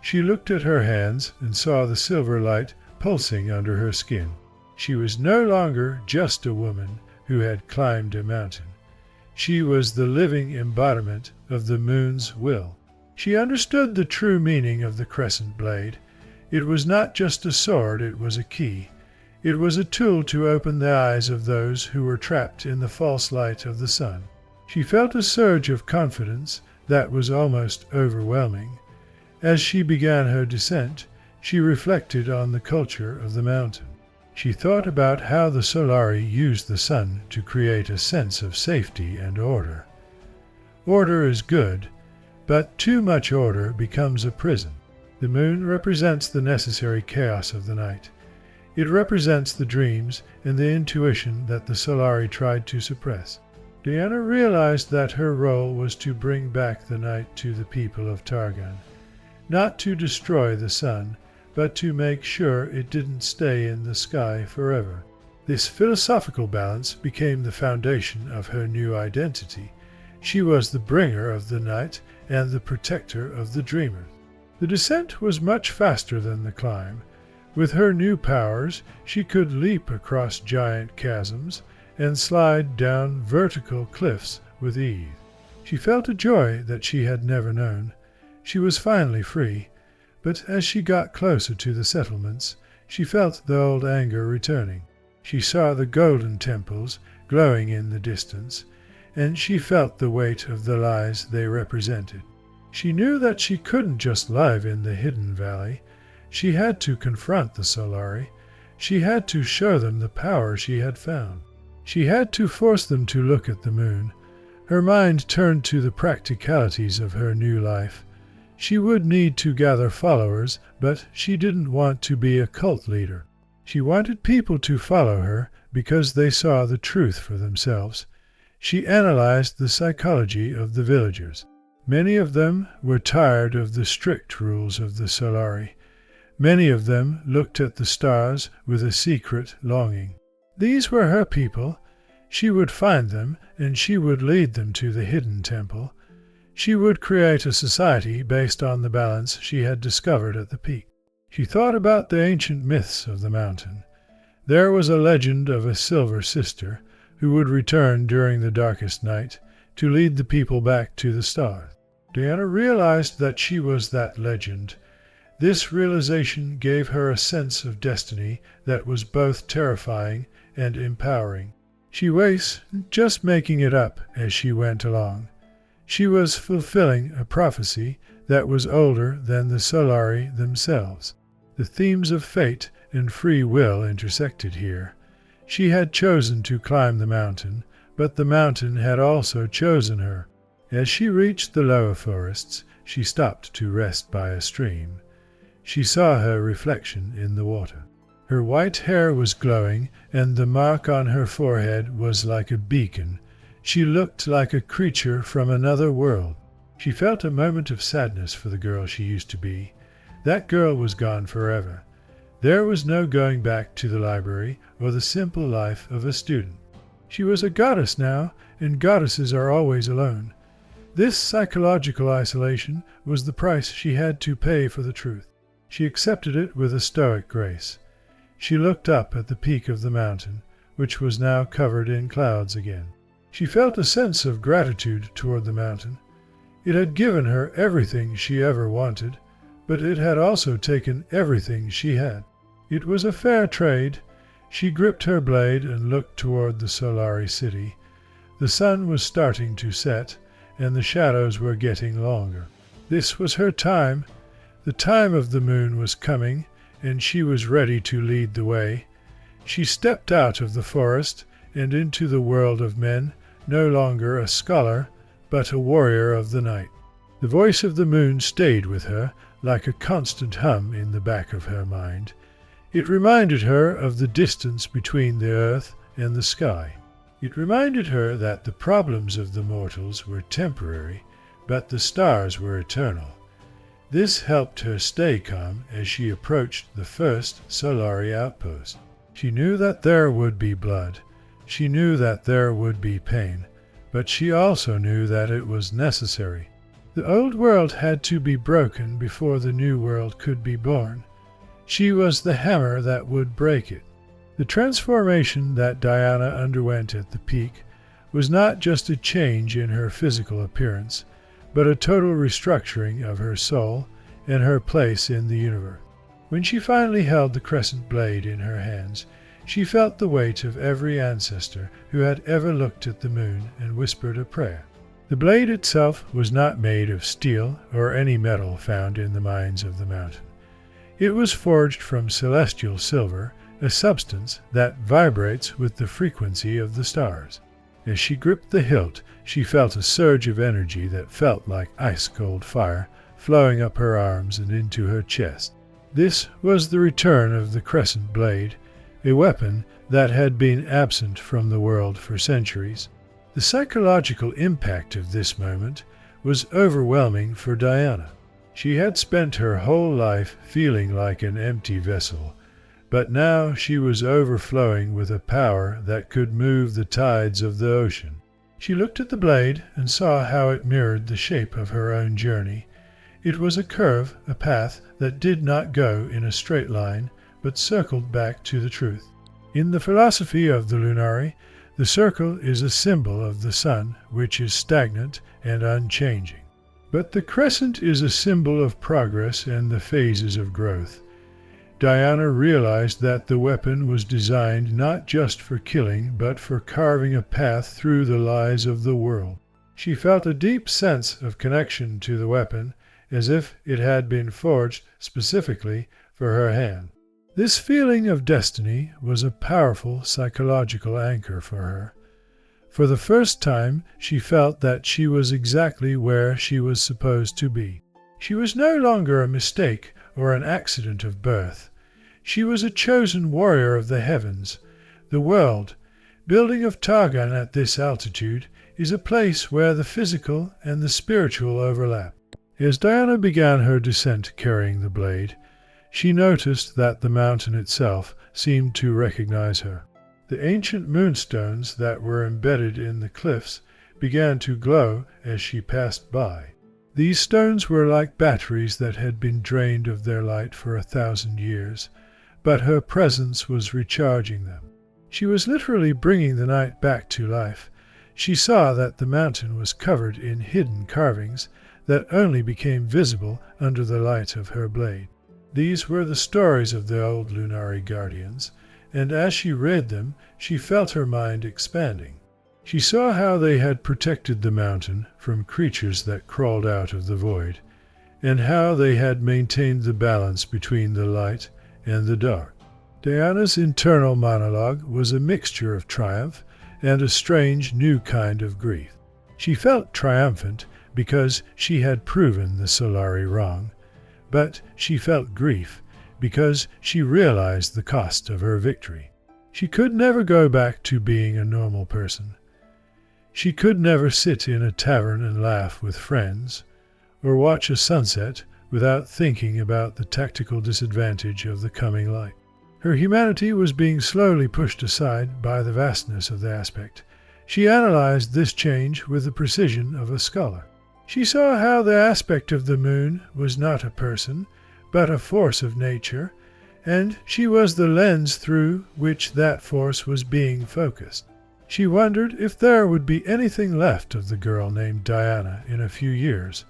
She looked at her hands and saw the silver light pulsing under her skin. She was no longer just a woman who had climbed a mountain. She was the living embodiment of the moon's will. She understood the true meaning of the crescent blade. It was not just a sword, it was a key. It was a tool to open the eyes of those who were trapped in the false light of the sun. She felt a surge of confidence that was almost overwhelming. As she began her descent, she reflected on the culture of the mountain. She thought about how the Solari used the sun to create a sense of safety and order. Order is good, but too much order becomes a prison. The moon represents the necessary chaos of the night. It represents the dreams and the intuition that the Solari tried to suppress. Diana realized that her role was to bring back the night to the people of Targan, not to destroy the sun, but to make sure it didn't stay in the sky forever. This philosophical balance became the foundation of her new identity. She was the bringer of the night and the protector of the dreamer. The descent was much faster than the climb. With her new powers, she could leap across giant chasms and slide down vertical cliffs with ease. She felt a joy that she had never known. She was finally free, but as she got closer to the settlements, she felt the old anger returning. She saw the golden temples glowing in the distance, and she felt the weight of the lies they represented. She knew that she couldn't just live in the hidden valley. She had to confront the Solari. She had to show them the power she had found. She had to force them to look at the moon. Her mind turned to the practicalities of her new life. She would need to gather followers, but she didn't want to be a cult leader. She wanted people to follow her because they saw the truth for themselves. She analyzed the psychology of the villagers. Many of them were tired of the strict rules of the Solari. Many of them looked at the stars with a secret longing. These were her people. She would find them, and she would lead them to the hidden temple. She would create a society based on the balance she had discovered at the peak. She thought about the ancient myths of the mountain. There was a legend of a silver sister who would return during the darkest night to lead the people back to the stars. Diana realized that she was that legend. This realization gave her a sense of destiny that was both terrifying and empowering. She was just making it up as she went along. She was fulfilling a prophecy that was older than the Solari themselves. The themes of fate and free will intersected here. She had chosen to climb the mountain, but the mountain had also chosen her. As she reached the lower forests, she stopped to rest by a stream. She saw her reflection in the water. Her white hair was glowing, and the mark on her forehead was like a beacon. She looked like a creature from another world. She felt a moment of sadness for the girl she used to be. That girl was gone forever. There was no going back to the library or the simple life of a student. She was a goddess now, and goddesses are always alone. This psychological isolation was the price she had to pay for the truth. She accepted it with a stoic grace. She looked up at the peak of the mountain, which was now covered in clouds again. She felt a sense of gratitude toward the mountain. It had given her everything she ever wanted, but it had also taken everything she had. It was a fair trade. She gripped her blade and looked toward the Solari city. The sun was starting to set, and the shadows were getting longer. This was her time. The time of the moon was coming, and she was ready to lead the way. She stepped out of the forest and into the world of men, no longer a scholar, but a warrior of the night. The voice of the moon stayed with her like a constant hum in the back of her mind. It reminded her of the distance between the earth and the sky. It reminded her that the problems of the mortals were temporary, but the stars were eternal. This helped her stay calm as she approached the first Solari outpost. She knew that there would be blood. She knew that there would be pain, but she also knew that it was necessary. The old world had to be broken before the new world could be born. She was the hammer that would break it. The transformation that Diana underwent at the peak was not just a change in her physical appearance, but a total restructuring of her soul and her place in the universe. When she finally held the crescent blade in her hands, she felt the weight of every ancestor who had ever looked at the moon and whispered a prayer. The blade itself was not made of steel or any metal found in the mines of the mountain. It was forged from celestial silver, a substance that vibrates with the frequency of the stars. As she gripped the hilt, she felt a surge of energy that felt like ice-cold fire flowing up her arms and into her chest. This was the return of the crescent blade, a weapon that had been absent from the world for centuries. The psychological impact of this moment was overwhelming for Diana. She had spent her whole life feeling like an empty vessel, but now she was overflowing with a power that could move the tides of the ocean. She looked at the blade and saw how it mirrored the shape of her own journey. It was a curve, a path that did not go in a straight line, but circled back to the truth. In the philosophy of the Lunari, the circle is a symbol of the sun, which is stagnant and unchanging. But the crescent is a symbol of progress and the phases of growth. Diana realized that the weapon was designed not just for killing, but for carving a path through the lies of the world. She felt a deep sense of connection to the weapon, as if it had been forged specifically for her hand. This feeling of destiny was a powerful psychological anchor for her. For the first time, she felt that she was exactly where she was supposed to be. She was no longer a mistake or an accident of birth. She was a chosen warrior of the heavens. The world, building of Targon at this altitude, is a place where the physical and the spiritual overlap. As Diana began her descent carrying the blade, she noticed that the mountain itself seemed to recognize her. The ancient moonstones that were embedded in the cliffs began to glow as she passed by. These stones were like batteries that had been drained of their light for 1,000 years, but her presence was recharging them. She was literally bringing the night back to life. She saw that the mountain was covered in hidden carvings that only became visible under the light of her blade. These were the stories of the old Lunari guardians, and as she read them, she felt her mind expanding. She saw how they had protected the mountain from creatures that crawled out of the void, and how they had maintained the balance between the light and the dark. Diana's internal monologue was a mixture of triumph and a strange new kind of grief. She felt triumphant because she had proven the Solari wrong, but she felt grief because she realized the cost of her victory. She could never go back to being a normal person. She could never sit in a tavern and laugh with friends, or watch a sunset without thinking about the tactical disadvantage of the coming light. Her humanity was being slowly pushed aside by the vastness of the aspect. She analyzed this change with the precision of a scholar. She saw how the aspect of the moon was not a person, but a force of nature, and she was the lens through which that force was being focused. She wondered if there would be anything left of the girl named Diana in a few years,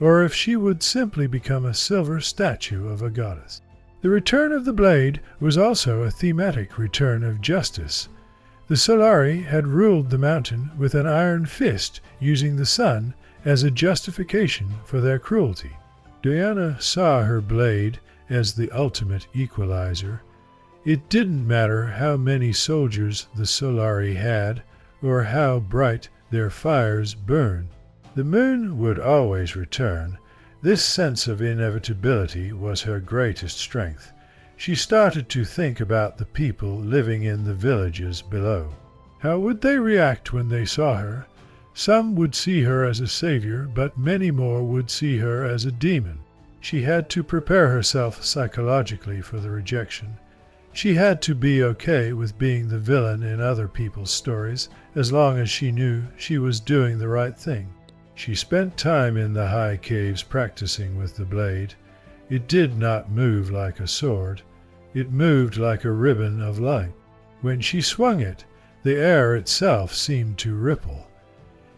or if she would simply become a silver statue of a goddess. The return of the blade was also a thematic return of justice. The Solari had ruled the mountain with an iron fist, using the sun as a justification for their cruelty. Diana saw her blade as the ultimate equalizer. It didn't matter how many soldiers the Solari had, or how bright their fires burned. The moon would always return. This sense of inevitability was her greatest strength. She started to think about the people living in the villages below. How would they react when they saw her? Some would see her as a savior, but many more would see her as a demon. She had to prepare herself psychologically for the rejection. She had to be okay with being the villain in other people's stories, as long as she knew she was doing the right thing. She spent time in the high caves practicing with the blade. It did not move like a sword. It moved like a ribbon of light. When she swung it, the air itself seemed to ripple.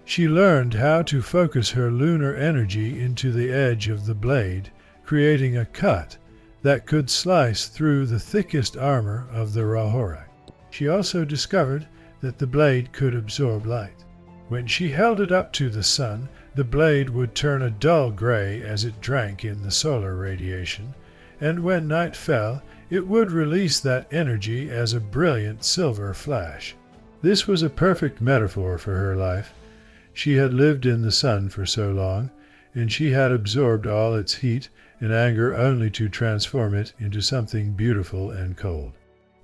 She learned how to focus her lunar energy into the edge of the blade, creating a cut that could slice through the thickest armor of the Rahorak. She also discovered that the blade could absorb light. When she held it up to the sun, the blade would turn a dull gray as it drank in the solar radiation, and when night fell, it would release that energy as a brilliant silver flash. This was a perfect metaphor for her life. She had lived in the sun for so long, and she had absorbed all its heat and anger only to transform it into something beautiful and cold.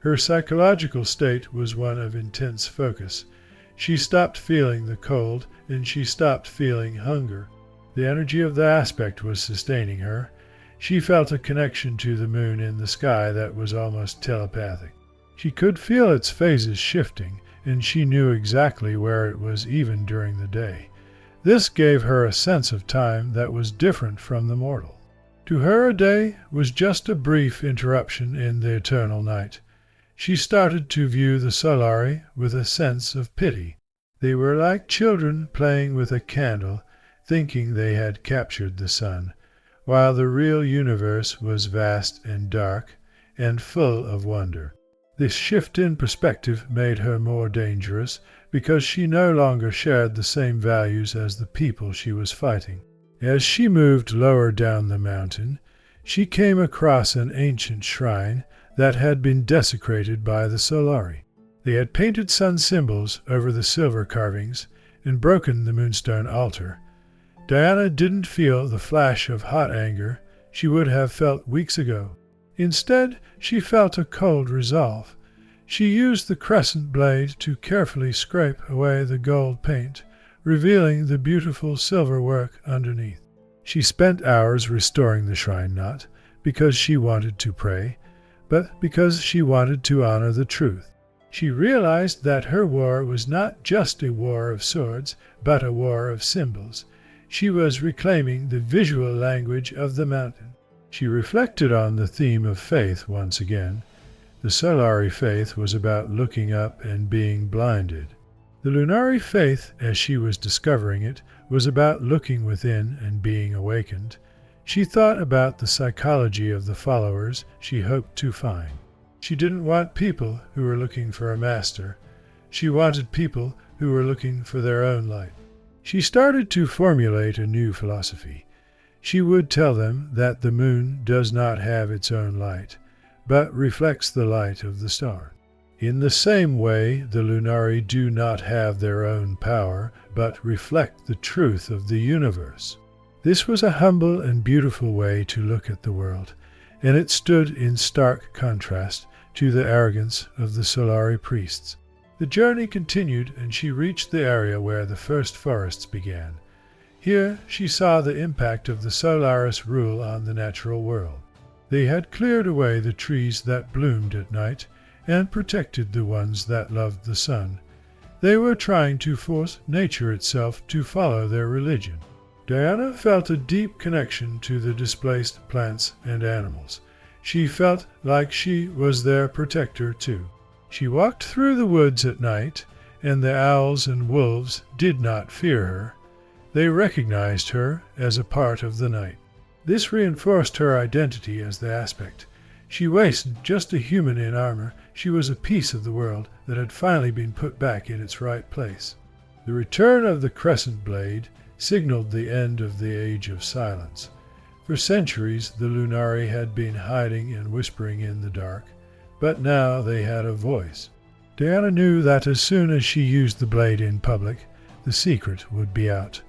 Her psychological state was one of intense focus. She stopped feeling the cold, and she stopped feeling hunger. The energy of the aspect was sustaining her. She felt a connection to the moon in the sky that was almost telepathic. She could feel its phases shifting, and she knew exactly where it was even during the day. This gave her a sense of time that was different from the mortal. To her, a day was just a brief interruption in the eternal night. She started to view the Solari with a sense of pity. They were like children playing with a candle, thinking they had captured the sun, while the real universe was vast and dark and full of wonder. This shift in perspective made her more dangerous because she no longer shared the same values as the people she was fighting. As she moved lower down the mountain, she came across an ancient shrine that had been desecrated by the Solari. They had painted sun symbols over the silver carvings and broken the moonstone altar. Diana didn't feel the flash of hot anger she would have felt weeks ago. Instead, she felt a cold resolve. She used the crescent blade to carefully scrape away the gold paint, revealing the beautiful silver work underneath. She spent hours restoring the shrine, not because she wanted to pray, but because she wanted to honor the truth. She realized that her war was not just a war of swords, but a war of symbols. She was reclaiming the visual language of the mountain. She reflected on the theme of faith once again. The Solari faith was about looking up and being blinded. The Lunari faith, as she was discovering it, was about looking within and being awakened. She thought about the psychology of the followers she hoped to find. She didn't want people who were looking for a master. She wanted people who were looking for their own light. She started to formulate a new philosophy. She would tell them that the moon does not have its own light, but reflects the light of the star. In the same way, the Lunari do not have their own power, but reflect the truth of the universe. This was a humble and beautiful way to look at the world, and it stood in stark contrast to the arrogance of the Solari priests. The journey continued, and she reached the area where the first forests began. Here she saw the impact of the Solaris rule on the natural world. They had cleared away the trees that bloomed at night and protected the ones that loved the sun. They were trying to force nature itself to follow their religion. Diana felt a deep connection to the displaced plants and animals. She felt like she was their protector too. She walked through the woods at night, and the owls and wolves did not fear her. They recognized her as a part of the night. This reinforced her identity as the aspect. She wasn't just a human in armor. She was a piece of the world that had finally been put back in its right place. The return of the crescent blade signaled the end of the age of silence. For centuries, the Lunari had been hiding and whispering in the dark, but now they had a voice. Diana knew that as soon as she used the blade in public, the secret would be out.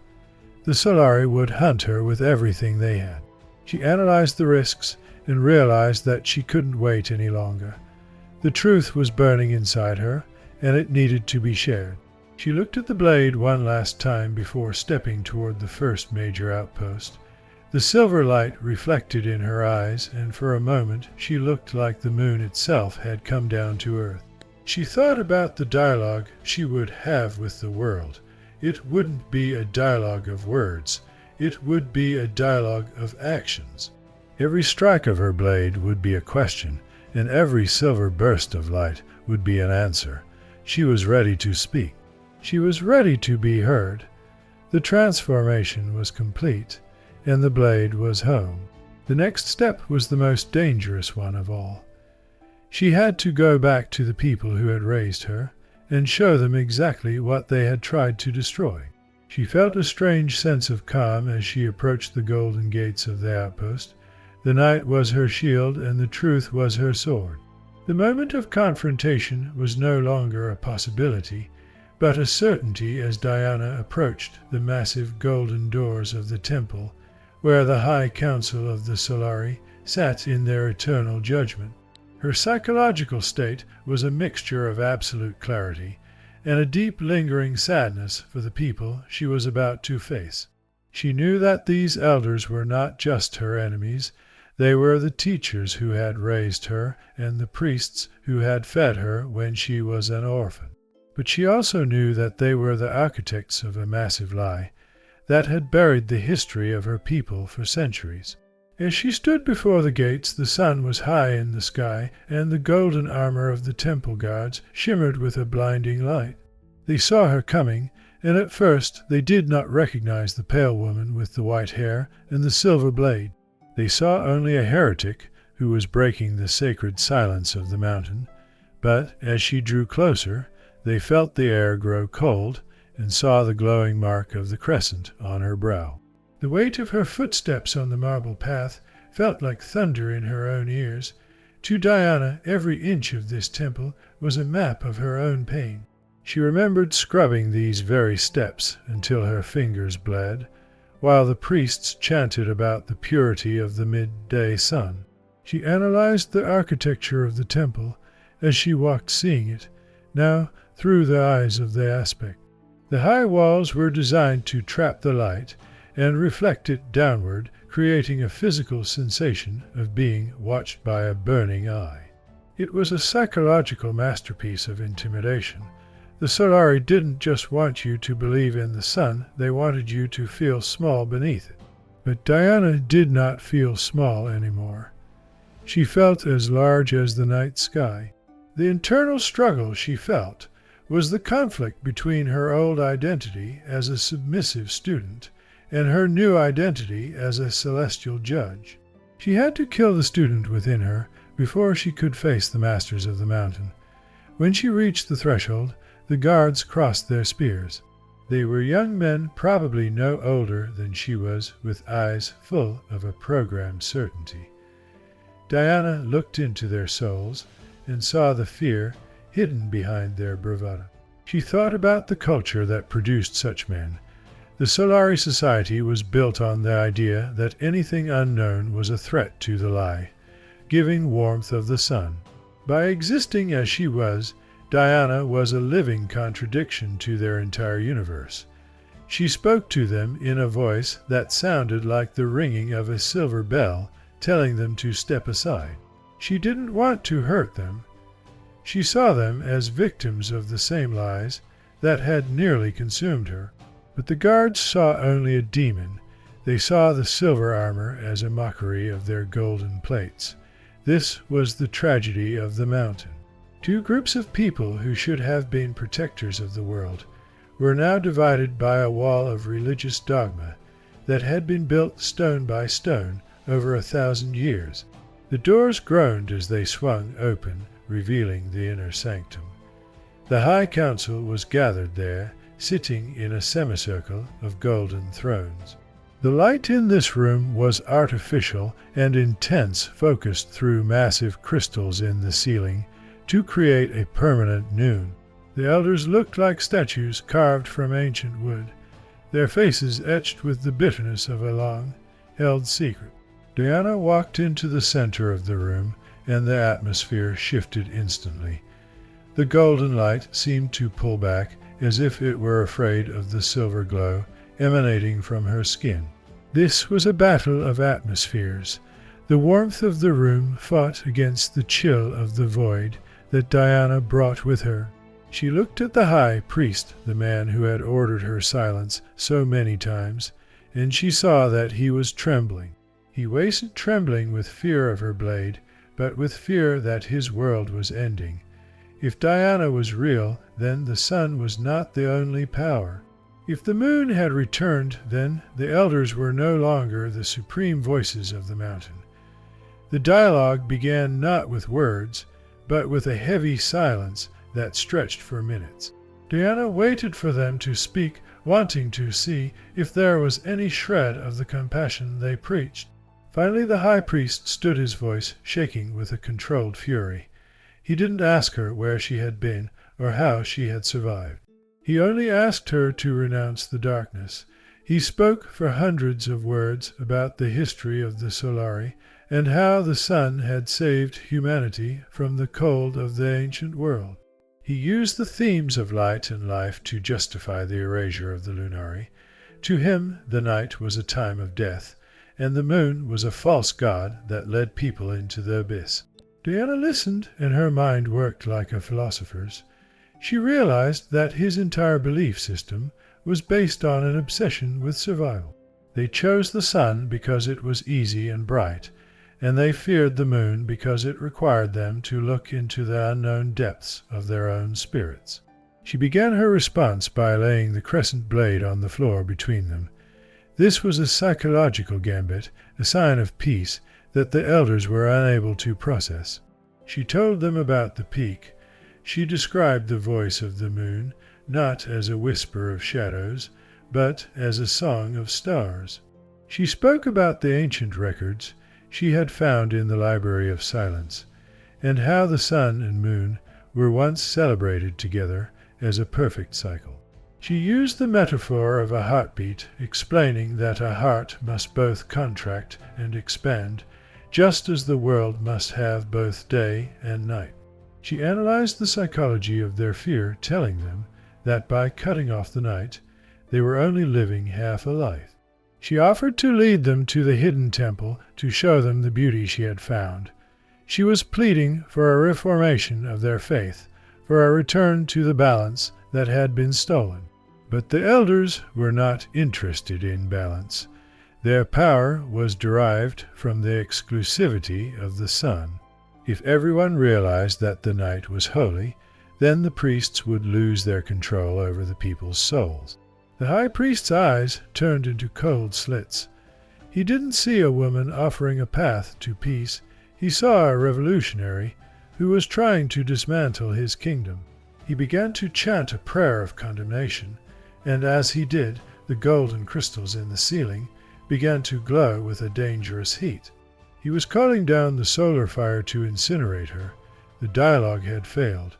The Solari would hunt her with everything they had. She analyzed the risks and realized that she couldn't wait any longer. The truth was burning inside her, and it needed to be shared. She looked at the blade one last time before stepping toward the first major outpost. The silver light reflected in her eyes, and for a moment she looked like the moon itself had come down to earth. She thought about the dialogue she would have with the world. It wouldn't be a dialogue of words. It would be a dialogue of actions. Every strike of her blade would be a question, and every silver burst of light would be an answer. She was ready to speak. She was ready to be heard. The transformation was complete, and the blade was home. The next step was the most dangerous one of all. She had to go back to the people who had raised her and show them exactly what they had tried to destroy. She felt a strange sense of calm as she approached the golden gates of the outpost. The night was her shield, and the truth was her sword. The moment of confrontation was no longer a possibility, but a certainty as Diana approached the massive golden doors of the temple, where the High Council of the Solari sat in their eternal judgment. Her psychological state was a mixture of absolute clarity and a deep lingering sadness for the people she was about to face. She knew that these elders were not just her enemies. They were the teachers who had raised her and the priests who had fed her when she was an orphan. But she also knew that they were the architects of a massive lie that had buried the history of her people for centuries. As she stood before the gates, the sun was high in the sky, and the golden armor of the temple guards shimmered with a blinding light. They saw her coming, and at first they did not recognize the pale woman with the white hair and the silver blade. They saw only a heretic who was breaking the sacred silence of the mountain. But as she drew closer, they felt the air grow cold and saw the glowing mark of the crescent on her brow. The weight of her footsteps on the marble path felt like thunder in her own ears. To Diana, every inch of this temple was a map of her own pain. She remembered scrubbing these very steps until her fingers bled, while the priests chanted about the purity of the midday sun. She analyzed the architecture of the temple as she walked, seeing it, now through the eyes of the aspect. The high walls were designed to trap the light and reflect it downward, creating a physical sensation of being watched by a burning eye. It was a psychological masterpiece of intimidation. The Solari didn't just want you to believe in the sun, they wanted you to feel small beneath it. But Diana did not feel small anymore. She felt as large as the night sky. The internal struggle she felt was the conflict between her old identity as a submissive student and her new identity as a celestial judge. She had to kill the student within her before she could face the masters of the mountain. When she reached the threshold, the guards crossed their spears. They were young men, probably no older than she was, with eyes full of a programmed certainty. Diana looked into their souls and saw the fear hidden behind their bravado. She thought about the culture that produced such men. The Solari society was built on the idea that anything unknown was a threat to the lie, giving warmth of the sun. By existing as she was, Diana was a living contradiction to their entire universe. She spoke to them in a voice that sounded like the ringing of a silver bell, telling them to step aside. She didn't want to hurt them. She saw them as victims of the same lies that had nearly consumed her. But the guards saw only a demon. They saw the silver armor as a mockery of their golden plates. This was the tragedy of the mountain. Two groups of people who should have been protectors of the world were now divided by a wall of religious dogma that had been built stone by stone over 1,000 years. The doors groaned as they swung open, revealing the inner sanctum. The High Council was gathered there, sitting in a semicircle of golden thrones. The light in this room was artificial and intense, focused through massive crystals in the ceiling to create a permanent noon. The elders looked like statues carved from ancient wood, their faces etched with the bitterness of a long-held secret. Diana walked into the center of the room, and the atmosphere shifted instantly. The golden light seemed to pull back, as if it were afraid of the silver glow emanating from her skin. This was a battle of atmospheres. The warmth of the room fought against the chill of the void that Diana brought with her. She looked at the high priest, the man who had ordered her silence so many times, and she saw that he was trembling. He wasn't trembling with fear of her blade, but with fear that his world was ending. If Diana was real, then the sun was not the only power. If the moon had returned, then the elders were no longer the supreme voices of the mountain. The dialogue began not with words, but with a heavy silence that stretched for minutes. Diana waited for them to speak, wanting to see if there was any shred of the compassion they preached. Finally the high priest stood, his voice shaking with a controlled fury. He didn't ask her where she had been or how she had survived. He only asked her to renounce the darkness. He spoke for hundreds of words about the history of the Solari and how the sun had saved humanity from the cold of the ancient world. He used the themes of light and life to justify the erasure of the Lunari. To him, the night was a time of death, and the moon was a false god that led people into the abyss. Diana listened, and her mind worked like a philosopher's. She realized that his entire belief system was based on an obsession with survival. They chose the sun because it was easy and bright, and they feared the moon because it required them to look into the unknown depths of their own spirits. She began her response by laying the crescent blade on the floor between them. This was a psychological gambit, a sign of peace that the elders were unable to process. She told them about the peak. She described the voice of the moon, not as a whisper of shadows, but as a song of stars. She spoke about the ancient records she had found in the Library of Silence, and how the sun and moon were once celebrated together as a perfect cycle. She used the metaphor of a heartbeat, explaining that a heart must both contract and expand, just as the world must have both day and night. She analyzed the psychology of their fear, telling them that by cutting off the night, they were only living half a life. She offered to lead them to the hidden temple to show them the beauty she had found. She was pleading for a reformation of their faith, for a return to the balance that had been stolen. But the elders were not interested in balance. Their power was derived from the exclusivity of the sun. If everyone realized that the night was holy, then the priests would lose their control over the people's souls. The high priest's eyes turned into cold slits. He didn't see a woman offering a path to peace. He saw a revolutionary who was trying to dismantle his kingdom. He began to chant a prayer of condemnation, and as he did, the golden crystals in the ceiling began to glow with a dangerous heat. He was calling down the solar fire to incinerate her. The dialogue had failed.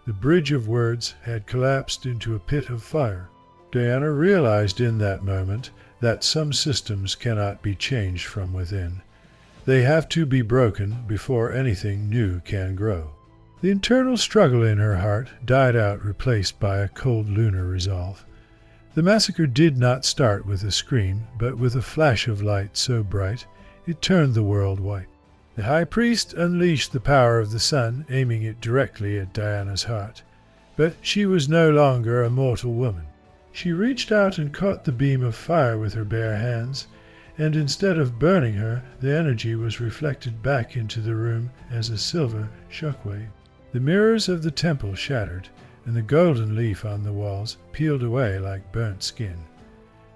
The bridge of words had collapsed into a pit of fire. Diana realized in that moment that some systems cannot be changed from within. They have to be broken before anything new can grow. The internal struggle in her heart died out, replaced by a cold lunar resolve. The massacre did not start with a scream, but with a flash of light so bright it turned the world white. The high priest unleashed the power of the sun, aiming it directly at Diana's heart. But she was no longer a mortal woman. She reached out and caught the beam of fire with her bare hands, and instead of burning her, the energy was reflected back into the room as a silver shockwave. The mirrors of the temple shattered, and the golden leaf on the walls peeled away like burnt skin.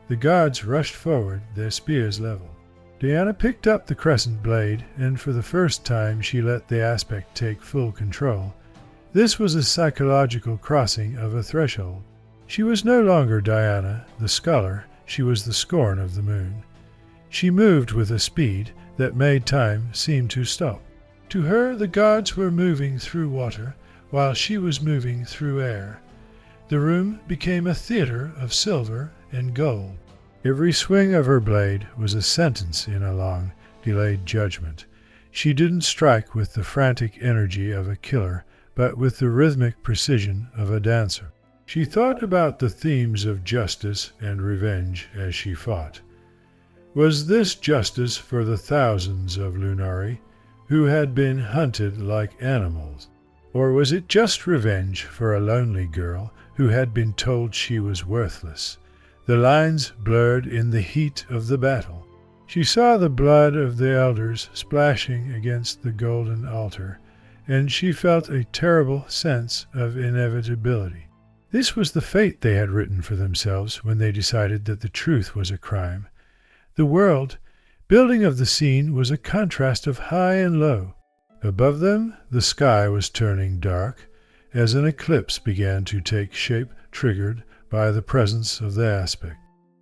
The guards rushed forward, their spears leveled. Diana picked up the crescent blade, and for the first time she let the aspect take full control. This was a psychological crossing of a threshold. She was no longer Diana, the scholar. She was the Scorn of the moon. She moved with a speed that made time seem to stop. To her, the gods were moving through water, while she was moving through air. The room became a theater of silver and gold. Every swing of her blade was a sentence in a long, delayed judgment. She didn't strike with the frantic energy of a killer, but with the rhythmic precision of a dancer. She thought about the themes of justice and revenge as she fought. Was this justice for the thousands of Lunari who had been hunted like animals? Or was it just revenge for a lonely girl who had been told she was worthless? The lines blurred in the heat of the battle. She saw the blood of the elders splashing against the golden altar, and she felt a terrible sense of inevitability. This was the fate they had written for themselves when they decided that the truth was a crime. The world, building of the scene, was a contrast of high and low. Above them, the sky was turning dark as an eclipse began to take shape, triggered by the presence of the aspect.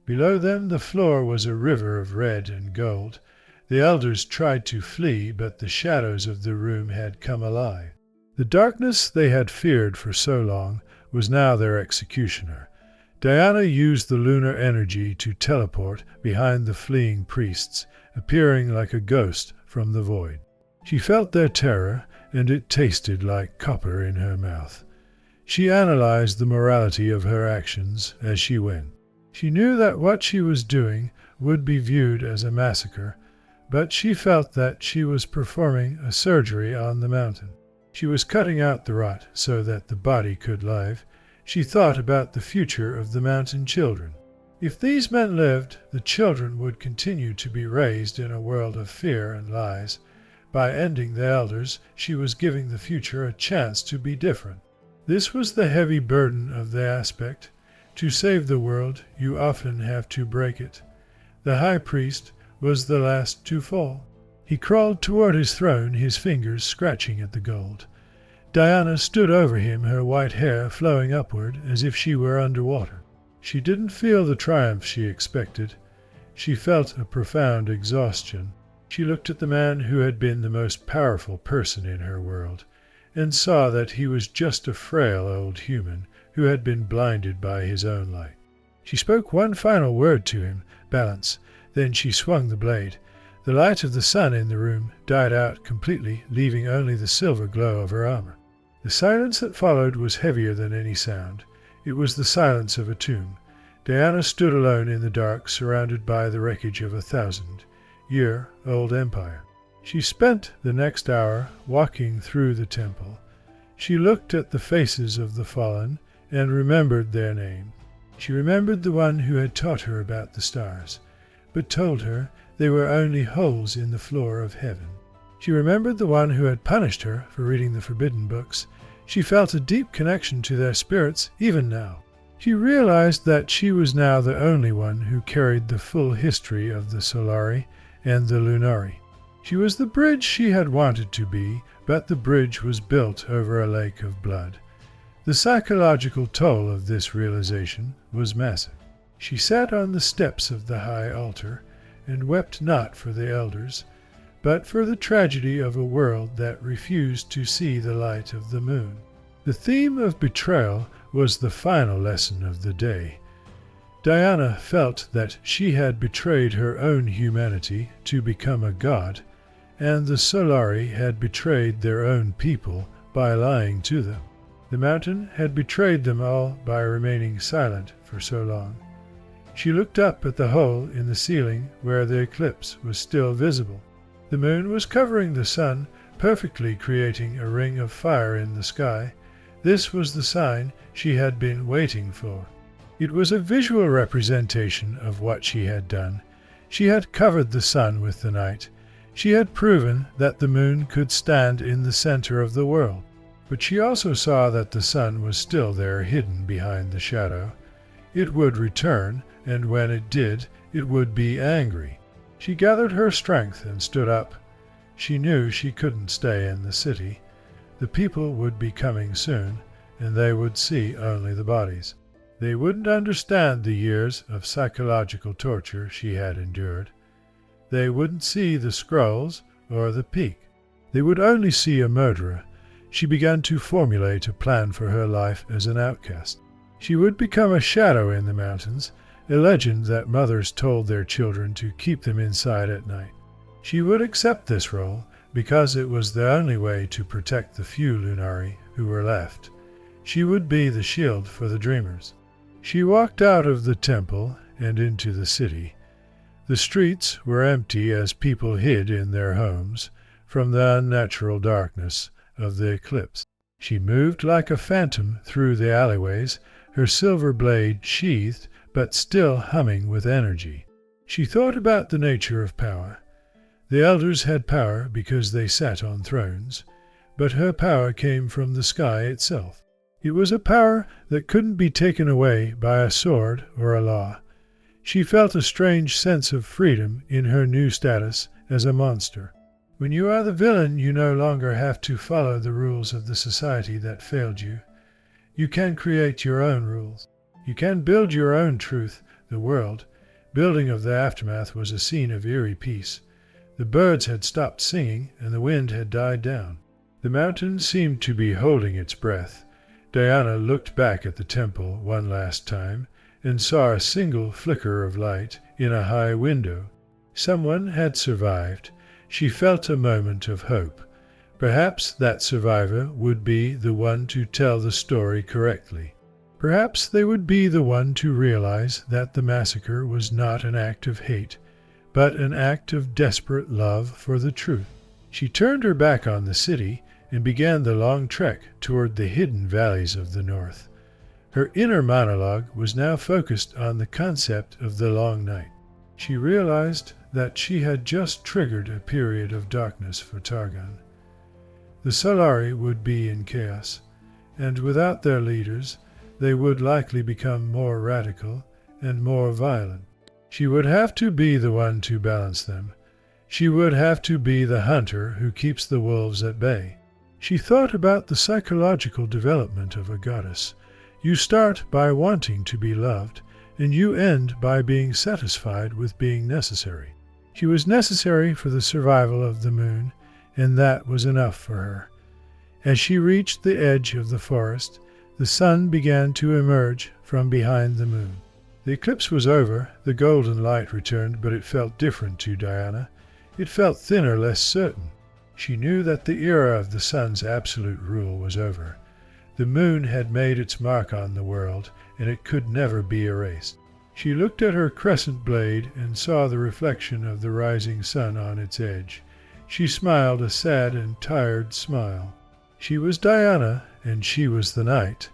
Below them, the floor was a river of red and gold. The elders tried to flee, but the shadows of the room had come alive. The darkness they had feared for so long was now their executioner. Diana used the lunar energy to teleport behind the fleeing priests, appearing like a ghost from the void. She felt their terror, and it tasted like copper in her mouth. She analyzed the morality of her actions as she went. She knew that what she was doing would be viewed as a massacre, but she felt that she was performing a surgery on the mountain. She was cutting out the rot so that the body could live. She thought about the future of the mountain children. If these men lived, the children would continue to be raised in a world of fear and lies. By ending the elders, she was giving the future a chance to be different. This was the heavy burden of the aspect. To save the world, you often have to break it. The high priest was the last to fall. He crawled toward his throne, his fingers scratching at the gold. Diana stood over him, her white hair flowing upward as if she were underwater. She didn't feel the triumph she expected. She felt a profound exhaustion. She looked at the man who had been the most powerful person in her world, and saw that he was just a frail old human who had been blinded by his own light. She spoke one final word to him, balance. Then she swung the blade. The light of the sun in the room died out completely, leaving only the silver glow of her armor. The silence that followed was heavier than any sound. It was the silence of a tomb. Diana stood alone in the dark, surrounded by the wreckage of a 1,000-year-old empire. She spent the next hour walking through the temple. She looked at the faces of the fallen and remembered their name. She remembered the one who had taught her about the stars, but told her they were only holes in the floor of heaven. She remembered the one who had punished her for reading the forbidden books. She felt a deep connection to their spirits even now. She realized that she was now the only one who carried the full history of the Solari and the Lunari. She was the bridge she had wanted to be, but the bridge was built over a lake of blood. The psychological toll of this realization was massive. She sat on the steps of the high altar and wept not for the elders, but for the tragedy of a world that refused to see the light of the moon. The theme of betrayal was the final lesson of the day. Diana felt that she had betrayed her own humanity to become a god, and the Solari had betrayed their own people by lying to them. The mountain had betrayed them all by remaining silent for so long. She looked up at the hole in the ceiling where the eclipse was still visible. The moon was covering the sun, perfectly creating a ring of fire in the sky. This was the sign she had been waiting for. It was a visual representation of what she had done. She had covered the sun with the night. She had proven that the moon could stand in the center of the world. But she also saw that the sun was still there, hidden behind the shadow. It would return, and when it did, it would be angry. She gathered her strength and stood up. She knew she couldn't stay in the city. The people would be coming soon, and they would see only the bodies. They wouldn't understand the years of psychological torture she had endured. They wouldn't see the scrolls or the peak. They would only see a murderer. She began to formulate a plan for her life as an outcast. She would become a shadow in the mountains, a legend that mothers told their children to keep them inside at night. She would accept this role because it was the only way to protect the few Lunari who were left. She would be the shield for the dreamers. She walked out of the temple and into the city. The streets were empty as people hid in their homes from the unnatural darkness of the eclipse. She moved like a phantom through the alleyways, her silver blade sheathed but still humming with energy. She thought about the nature of power. The elders had power because they sat on thrones, but her power came from the sky itself. It was a power that couldn't be taken away by a sword or a law. She felt a strange sense of freedom in her new status as a monster. When you are the villain, you no longer have to follow the rules of the society that failed you. You can create your own rules. You can build your own truth, the world. Building of the aftermath was a scene of eerie peace. The birds had stopped singing, and the wind had died down. The mountain seemed to be holding its breath. Diana looked back at the temple one last time, and saw a single flicker of light in a high window. Someone had survived. She felt a moment of hope. Perhaps that survivor would be the one to tell the story correctly. Perhaps they would be the one to realize that the massacre was not an act of hate, but an act of desperate love for the truth. She turned her back on the city and began the long trek toward the hidden valleys of the north. Her inner monologue was now focused on the concept of the long night. She realized that she had just triggered a period of darkness for Targon. The Solari would be in chaos, and without their leaders, they would likely become more radical and more violent. She would have to be the one to balance them. She would have to be the hunter who keeps the wolves at bay. She thought about the psychological development of a goddess. You start by wanting to be loved, and you end by being satisfied with being necessary. She was necessary for the survival of the moon, and that was enough for her. As she reached the edge of the forest, the sun began to emerge from behind the moon. The eclipse was over, the golden light returned, but it felt different to Diana. It felt thinner, less certain. She knew that the era of the sun's absolute rule was over. The moon had made its mark on the world, and it could never be erased. She looked at her crescent blade and saw the reflection of the rising sun on its edge. She smiled a sad and tired smile. She was Diana, and she was the night.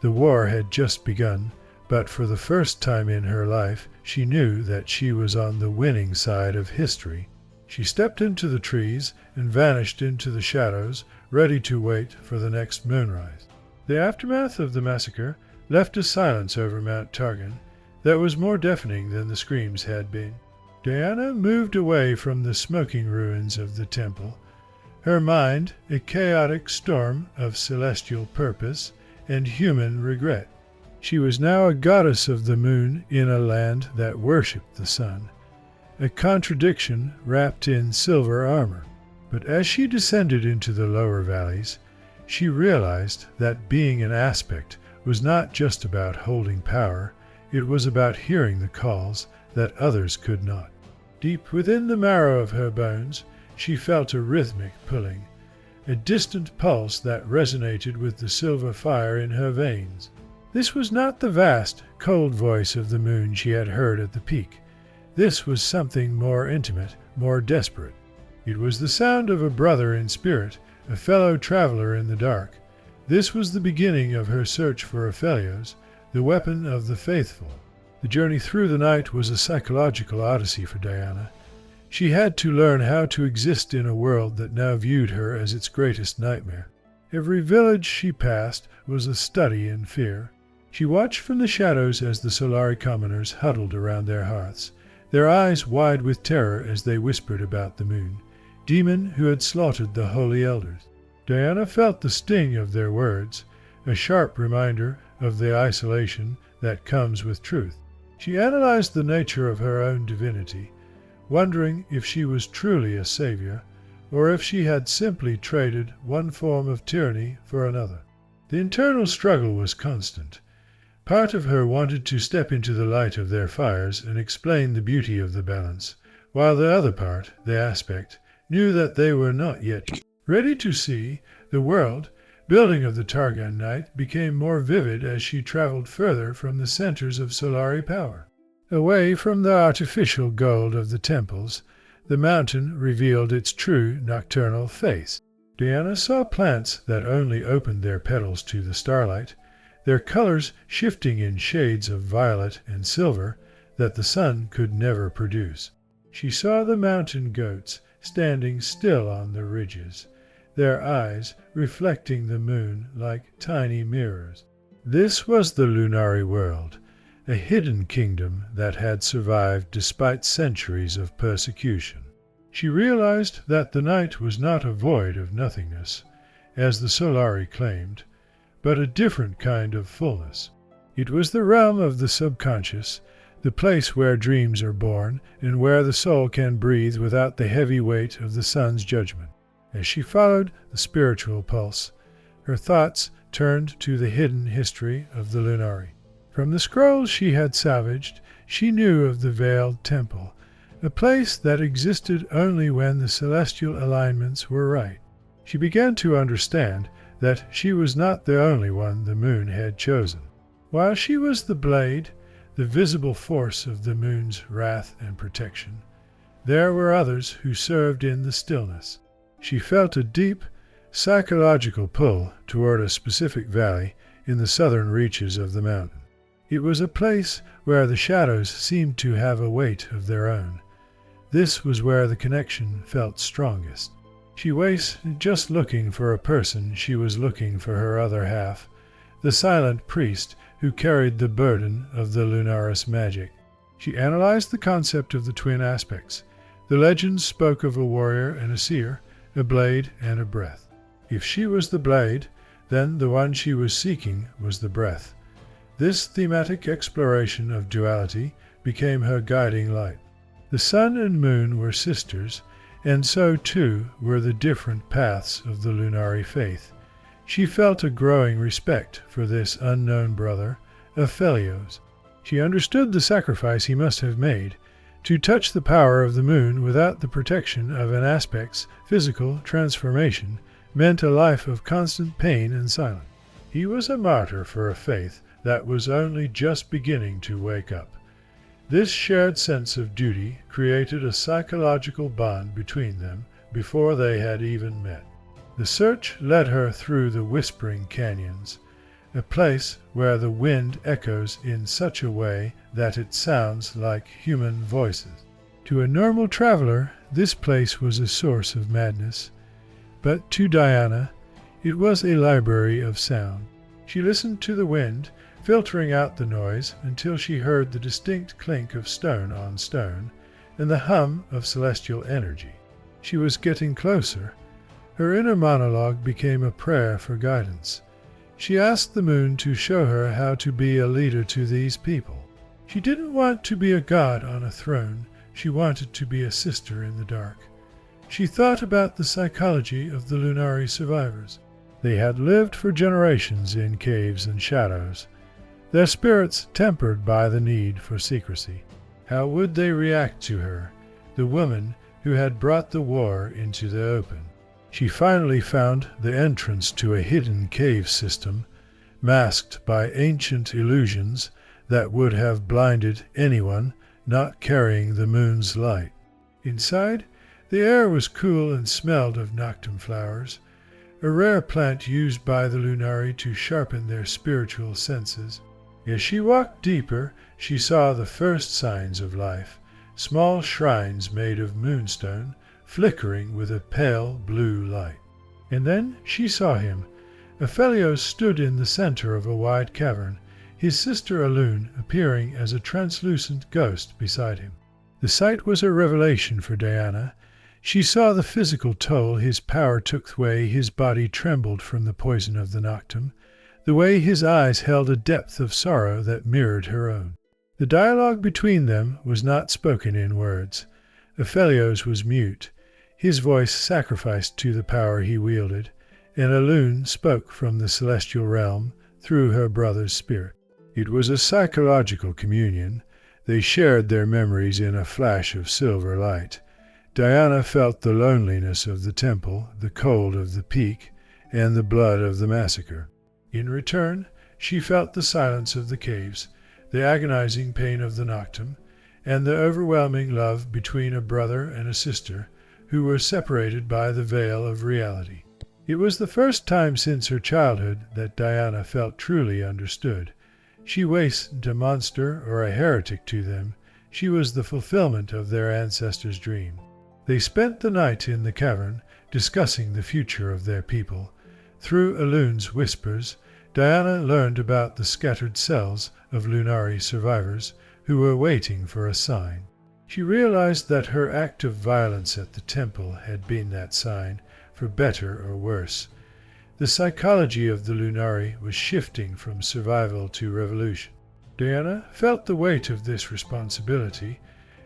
The war had just begun, but for the first time in her life, she knew that she was on the winning side of history. She stepped into the trees and vanished into the shadows, ready to wait for the next moonrise. The aftermath of the massacre left a silence over Mount Targon that was more deafening than the screams had been. Diana moved away from the smoking ruins of the temple, her mind a chaotic storm of celestial purpose and human regret. She was now a goddess of the moon in a land that worshipped the sun, a contradiction wrapped in silver armor. But as she descended into the lower valleys, she realized that being an aspect was not just about holding power, it was about hearing the calls that others could not. Deep within the marrow of her bones, she felt a rhythmic pulling, a distant pulse that resonated with the silver fire in her veins. This was not the vast, cold voice of the moon she had heard at the peak. This was something more intimate, more desperate. It was the sound of a brother in spirit, a fellow traveler in the dark. This was the beginning of her search for Aphelios, the weapon of the faithful. The journey through the night was a psychological odyssey for Diana. She had to learn how to exist in a world that now viewed her as its greatest nightmare. Every village she passed was a study in fear. She watched from the shadows as the Solari commoners huddled around their hearths, their eyes wide with terror as they whispered about the moon, demon who had slaughtered the holy elders. Diana felt the sting of their words, a sharp reminder of the isolation that comes with truth. She analyzed the nature of her own divinity, wondering if she was truly a savior, or if she had simply traded one form of tyranny for another. The internal struggle was constant. Part of her wanted to step into the light of their fires and explain the beauty of the balance, while the other part, the aspect, knew that they were not yet ready to see. The world building of the Targon night became more vivid as she traveled further from the centers of Solari power. Away from the artificial gold of the temples, the mountain revealed its true nocturnal face. Diana saw plants that only opened their petals to the starlight, their colors shifting in shades of violet and silver that the sun could never produce. She saw the mountain goats standing still on the ridges, their eyes reflecting the moon like tiny mirrors. This was the Lunari world, a hidden kingdom that had survived despite centuries of persecution. She realized that the night was not a void of nothingness, as the Solari claimed, but a different kind of fullness. It was the realm of the subconscious, the place where dreams are born and where the soul can breathe without the heavy weight of the sun's judgment. As she followed the spiritual pulse, her thoughts turned to the hidden history of the Lunari. From the scrolls she had salvaged, she knew of the veiled temple, a place that existed only when the celestial alignments were right. She began to understand that she was not the only one the moon had chosen. While she was the blade, the visible force of the moon's wrath and protection, there were others who served in the stillness. She felt a deep, psychological pull toward a specific valley in the southern reaches of the mountain. It was a place where the shadows seemed to have a weight of their own. This was where the connection felt strongest. She wasn't just looking for a person, she was looking for her other half, the silent priest who carried the burden of the Lunaris magic. She analyzed the concept of the twin aspects. The legends spoke of a warrior and a seer, a blade and a breath. If she was the blade, then the one she was seeking was the breath. This thematic exploration of duality became her guiding light. The sun and moon were sisters, and so too were the different paths of the Lunari faith. She felt a growing respect for this unknown brother of Felios. She understood the sacrifice he must have made. To touch the power of the moon without the protection of an aspect's physical transformation meant a life of constant pain and silence. He was a martyr for a faith that was only just beginning to wake up. This shared sense of duty created a psychological bond between them before they had even met. The search led her through the whispering canyons, a place where the wind echoes in such a way that it sounds like human voices. To a normal traveler, this place was a source of madness, but to Diana, it was a library of sound. She listened to the wind, filtering out the noise until she heard the distinct clink of stone on stone and the hum of celestial energy. She was getting closer. Her inner monologue became a prayer for guidance. She asked the moon to show her how to be a leader to these people. She didn't want to be a god on a throne. She wanted to be a sister in the dark. She thought about the psychology of the Lunari survivors. They had lived for generations in caves and shadows, their spirits tempered by the need for secrecy. How would they react to her, the woman who had brought the war into the open? She finally found the entrance to a hidden cave system, masked by ancient illusions that would have blinded anyone not carrying the moon's light. Inside, the air was cool and smelled of noctum flowers, a rare plant used by the Lunari to sharpen their spiritual senses. As she walked deeper, she saw the first signs of life, small shrines made of moonstone, flickering with a pale blue light. And then she saw him. Aphelios stood in the center of a wide cavern, his sister Alun appearing as a translucent ghost beside him. The sight was a revelation for Diana. She saw the physical toll his power took, the way his body trembled from the poison of the noctum, the way his eyes held a depth of sorrow that mirrored her own. The dialogue between them was not spoken in words. Aphelios was mute, his voice sacrificed to the power he wielded, and Alun spoke from the celestial realm through her brother's spirit. It was a psychological communion. They shared their memories in a flash of silver light. Diana felt the loneliness of the temple, the cold of the peak, and the blood of the massacre. In return, she felt the silence of the caves, the agonizing pain of the noctum, and the overwhelming love between a brother and a sister who were separated by the veil of reality. It was the first time since her childhood that Diana felt truly understood. She wasn't a monster or a heretic to them. She was the fulfillment of their ancestors' dream. They spent the night in the cavern, discussing the future of their people. Through Alun's whispers, Diana learned about the scattered cells of Lunari survivors who were waiting for a sign. She realized that her act of violence at the temple had been that sign, for better or worse. The psychology of the Lunari was shifting from survival to revolution. Diana felt the weight of this responsibility.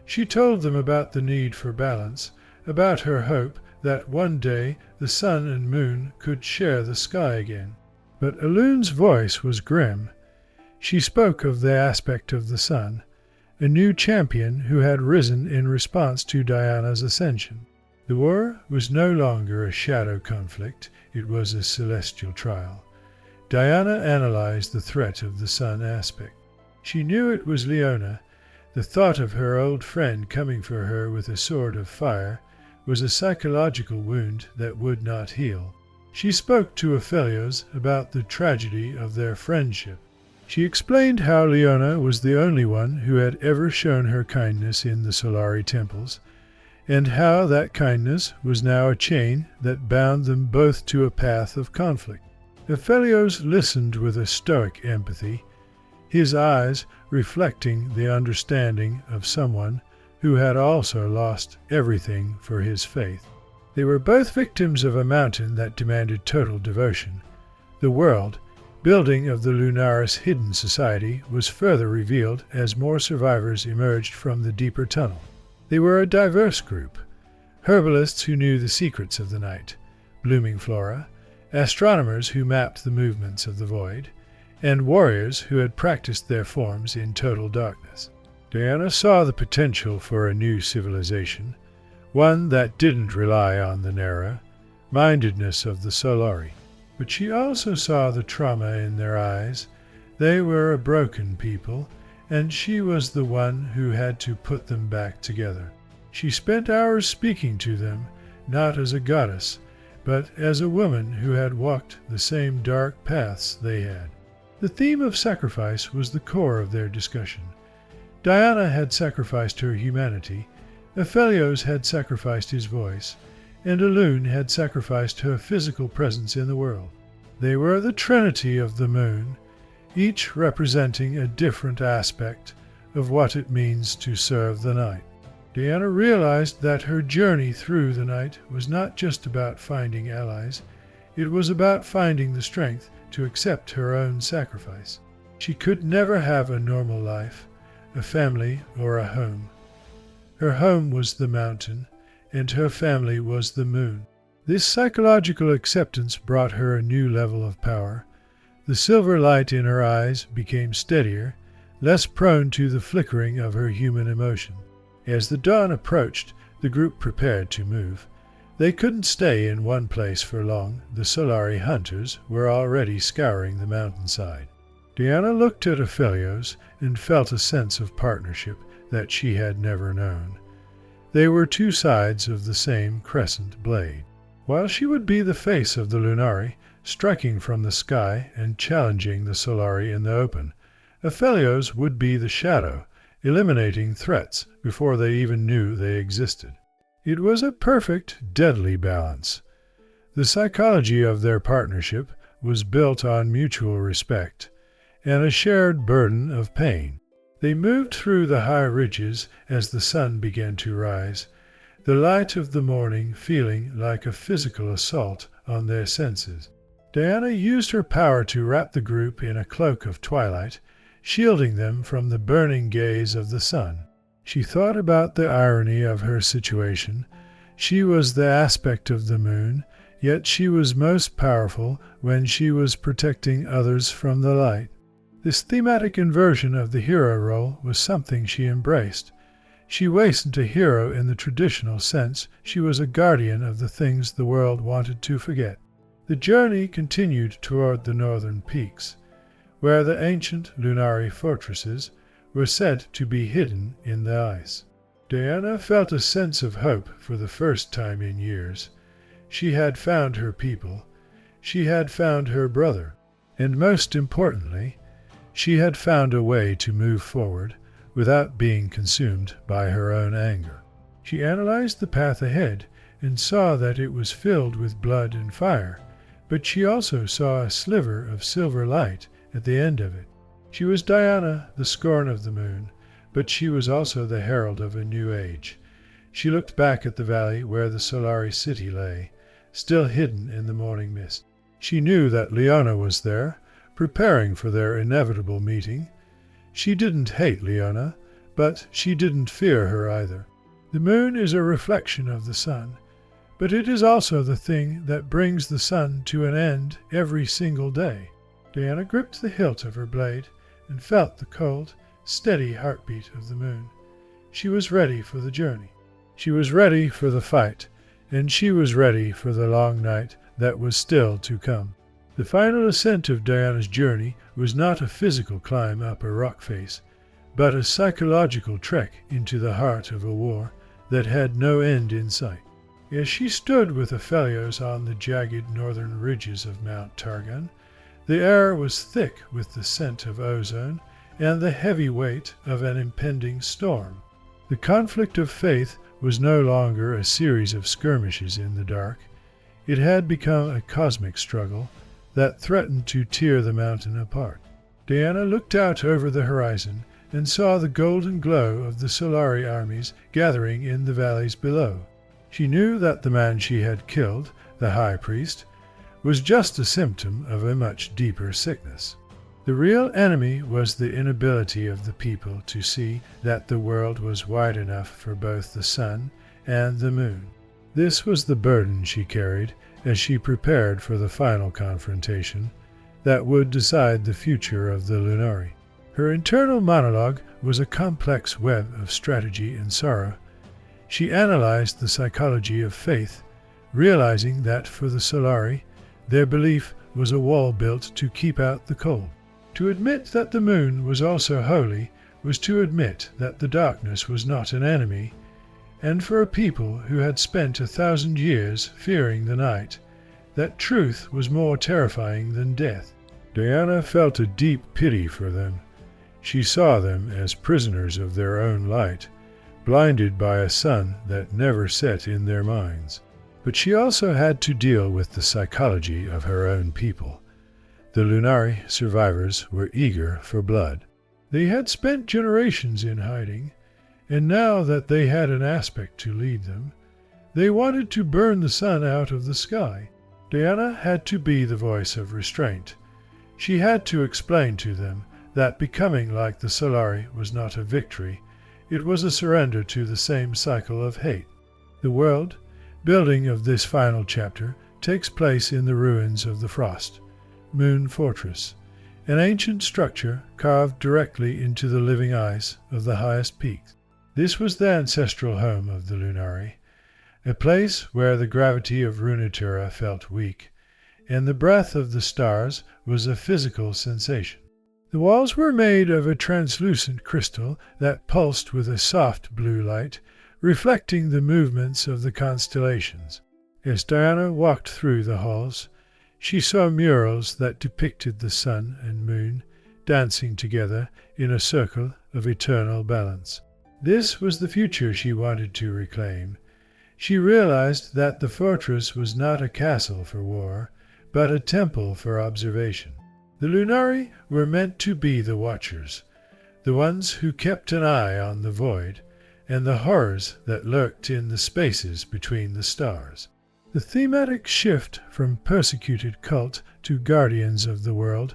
She told them about the need for balance, about her hope that one day the sun and moon could share the sky again. But Alun's voice was grim. She spoke of the aspect of the sun, a new champion who had risen in response to Diana's ascension. The war was no longer a shadow conflict, it was a celestial trial. Diana analyzed the threat of the sun aspect. She knew it was Leona. The thought of her old friend coming for her with a sword of fire was a psychological wound that would not heal. She spoke to Aphelios about the tragedy of their friendship. She explained how Leona was the only one who had ever shown her kindness in the Solari temples, and how that kindness was now a chain that bound them both to a path of conflict. Aphelios listened with a stoic empathy, his eyes reflecting the understanding of someone who had also lost everything for his faith. They were both victims of a mountain that demanded total devotion. The world, building of the Lunaris hidden society, was further revealed as more survivors emerged from the deeper tunnel. They were a diverse group: herbalists who knew the secrets of the night, blooming flora, astronomers who mapped the movements of the void, and warriors who had practiced their forms in total darkness. Diana saw the potential for a new civilization, one that didn't rely on the narrow-mindedness of the Solari. But she also saw the trauma in their eyes. They were a broken people, and she was the one who had to put them back together. She spent hours speaking to them, not as a goddess, but as a woman who had walked the same dark paths they had. The theme of sacrifice was the core of their discussion. Diana had sacrificed her humanity, Aphelios had sacrificed his voice, and Elune had sacrificed her physical presence in the world. They were the trinity of the moon, each representing a different aspect of what it means to serve the night. Diana realized that her journey through the night was not just about finding allies, it was about finding the strength to accept her own sacrifice. She could never have a normal life, a family, or a home. Her home was the mountain, and her family was the moon. This psychological acceptance brought her a new level of power. The silver light in her eyes became steadier, less prone to the flickering of her human emotion. As the dawn approached, the group prepared to move. They couldn't stay in one place for long. The Solari hunters were already scouring the mountainside. Diana looked at Aphelios and felt a sense of partnership that she had never known. They were two sides of the same crescent blade. While she would be the face of the Lunari, striking from the sky and challenging the Solari in the open, Aphelios would be the shadow, eliminating threats before they even knew they existed. It was a perfect, deadly balance. The psychology of their partnership was built on mutual respect and a shared burden of pain. They moved through the high ridges as the sun began to rise, the light of the morning feeling like a physical assault on their senses. Diana used her power to wrap the group in a cloak of twilight, shielding them from the burning gaze of the sun. She thought about the irony of her situation. She was the aspect of the moon, yet she was most powerful when she was protecting others from the light. This thematic inversion of the hero role was something she embraced. She wasn't a hero in the traditional sense, she was a guardian of the things the world wanted to forget. The journey continued toward the northern peaks, where the ancient Lunari fortresses were said to be hidden in the ice. Diana felt a sense of hope for the first time in years. She had found her people. She had found her brother. And most importantly, she had found a way to move forward without being consumed by her own anger. She analyzed the path ahead and saw that it was filled with blood and fire, but she also saw a sliver of silver light at the end of it. She was Diana, the Scorn of the moon, but she was also the herald of a new age. She looked back at the valley where the Solari city lay, still hidden in the morning mist. She knew that Leona was there, preparing for their inevitable meeting. She didn't hate Leona, but she didn't fear her either. The moon is a reflection of the sun, but it is also the thing that brings the sun to an end every single day. Diana gripped the hilt of her blade and felt the cold, steady heartbeat of the moon. She was ready for the journey. She was ready for the fight, and she was ready for the long night that was still to come. The final ascent of Diana's journey was not a physical climb up a rock face, but a psychological trek into the heart of a war that had no end in sight. As she stood with Aphelios on the jagged northern ridges of Mount Targan, the air was thick with the scent of ozone and the heavy weight of an impending storm. The conflict of faith was no longer a series of skirmishes in the dark. It had become a cosmic struggle that threatened to tear the mountain apart. Diana looked out over the horizon and saw the golden glow of the Solari armies gathering in the valleys below. She knew that the man she had killed, the high priest, was just a symptom of a much deeper sickness. The real enemy was the inability of the people to see that the world was wide enough for both the sun and the moon. This was the burden she carried as she prepared for the final confrontation that would decide the future of the Lunari. Her internal monologue was a complex web of strategy and sorrow. She analyzed the psychology of faith, realizing that for the Solari, their belief was a wall built to keep out the cold. To admit that the moon was also holy was to admit that the darkness was not an enemy, and for a people who had spent 1,000 years fearing the night, that truth was more terrifying than death. Diana felt a deep pity for them. She saw them as prisoners of their own light, blinded by a sun that never set in their minds. But she also had to deal with the psychology of her own people. The Lunari survivors were eager for blood. They had spent generations in hiding, and now that they had an aspect to lead them, they wanted to burn the sun out of the sky. Diana had to be the voice of restraint. She had to explain to them that becoming like the Solari was not a victory, it was a surrender to the same cycle of hate. The world building of this final chapter takes place in the ruins of the Frost Moon Fortress, an ancient structure carved directly into the living ice of the highest peaks. This was the ancestral home of the Lunari, a place where the gravity of Runeterra felt weak, and the breath of the stars was a physical sensation. The walls were made of a translucent crystal that pulsed with a soft blue light, reflecting the movements of the constellations. As Diana walked through the halls, she saw murals that depicted the sun and moon dancing together in a circle of eternal balance. This was the future she wanted to reclaim. She realized that the fortress was not a castle for war, but a temple for observation. The Lunari were meant to be the watchers, the ones who kept an eye on the void and the horrors that lurked in the spaces between the stars. The thematic shift from persecuted cult to guardians of the world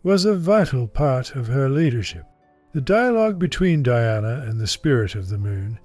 was a vital part of her leadership. The dialogue between Diana and the spirit of the moon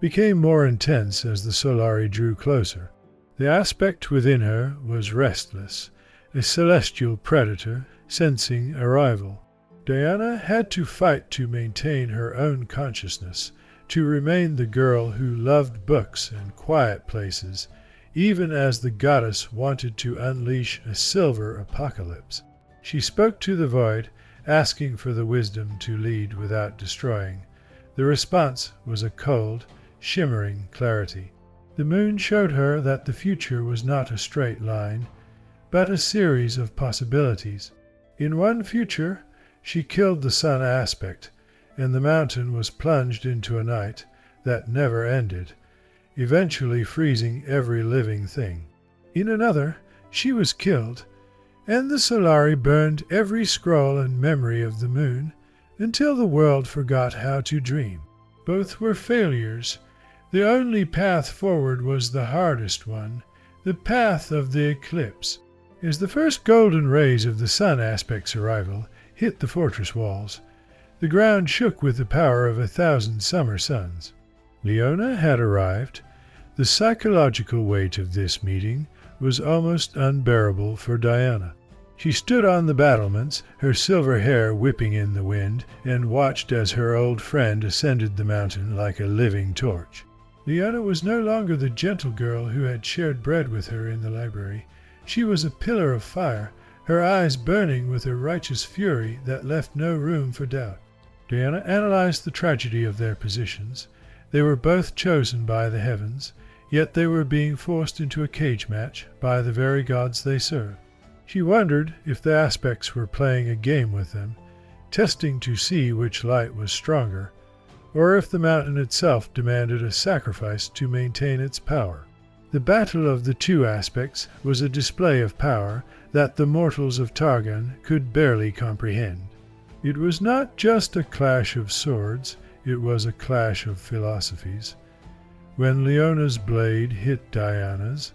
became more intense as the Solari drew closer. The aspect within her was restless, a celestial predator sensing arrival. Diana had to fight to maintain her own consciousness, to remain the girl who loved books and quiet places, even as the goddess wanted to unleash a silver apocalypse. She spoke to the void, asking for the wisdom to lead without destroying. The response was a cold, shimmering clarity. The moon showed her that the future was not a straight line, but a series of possibilities. In one future, she killed the sun aspect, and the mountain was plunged into a night that never ended, eventually freezing every living thing. In another, she was killed, and the Solari burned every scroll and memory of the moon until the world forgot how to dream. Both were failures. The only path forward was the hardest one, the path of the eclipse. As the first golden rays of the sun aspect's arrival hit the fortress walls, the ground shook with the power of 1,000 summer suns. Leona had arrived. The psychological weight of this meeting was almost unbearable for Diana. She stood on the battlements, her silver hair whipping in the wind, and watched as her old friend ascended the mountain like a living torch. Leona was no longer the gentle girl who had shared bread with her in the library. She was a pillar of fire, her eyes burning with a righteous fury that left no room for doubt. Diana analyzed the tragedy of their positions. They were both chosen by the heavens, yet they were being forced into a cage match by the very gods they served. She wondered if the aspects were playing a game with them, testing to see which light was stronger, or if the mountain itself demanded a sacrifice to maintain its power. The battle of the two aspects was a display of power that the mortals of Targan could barely comprehend. It was not just a clash of swords, it was a clash of philosophies. When Leona's blade hit Diana's,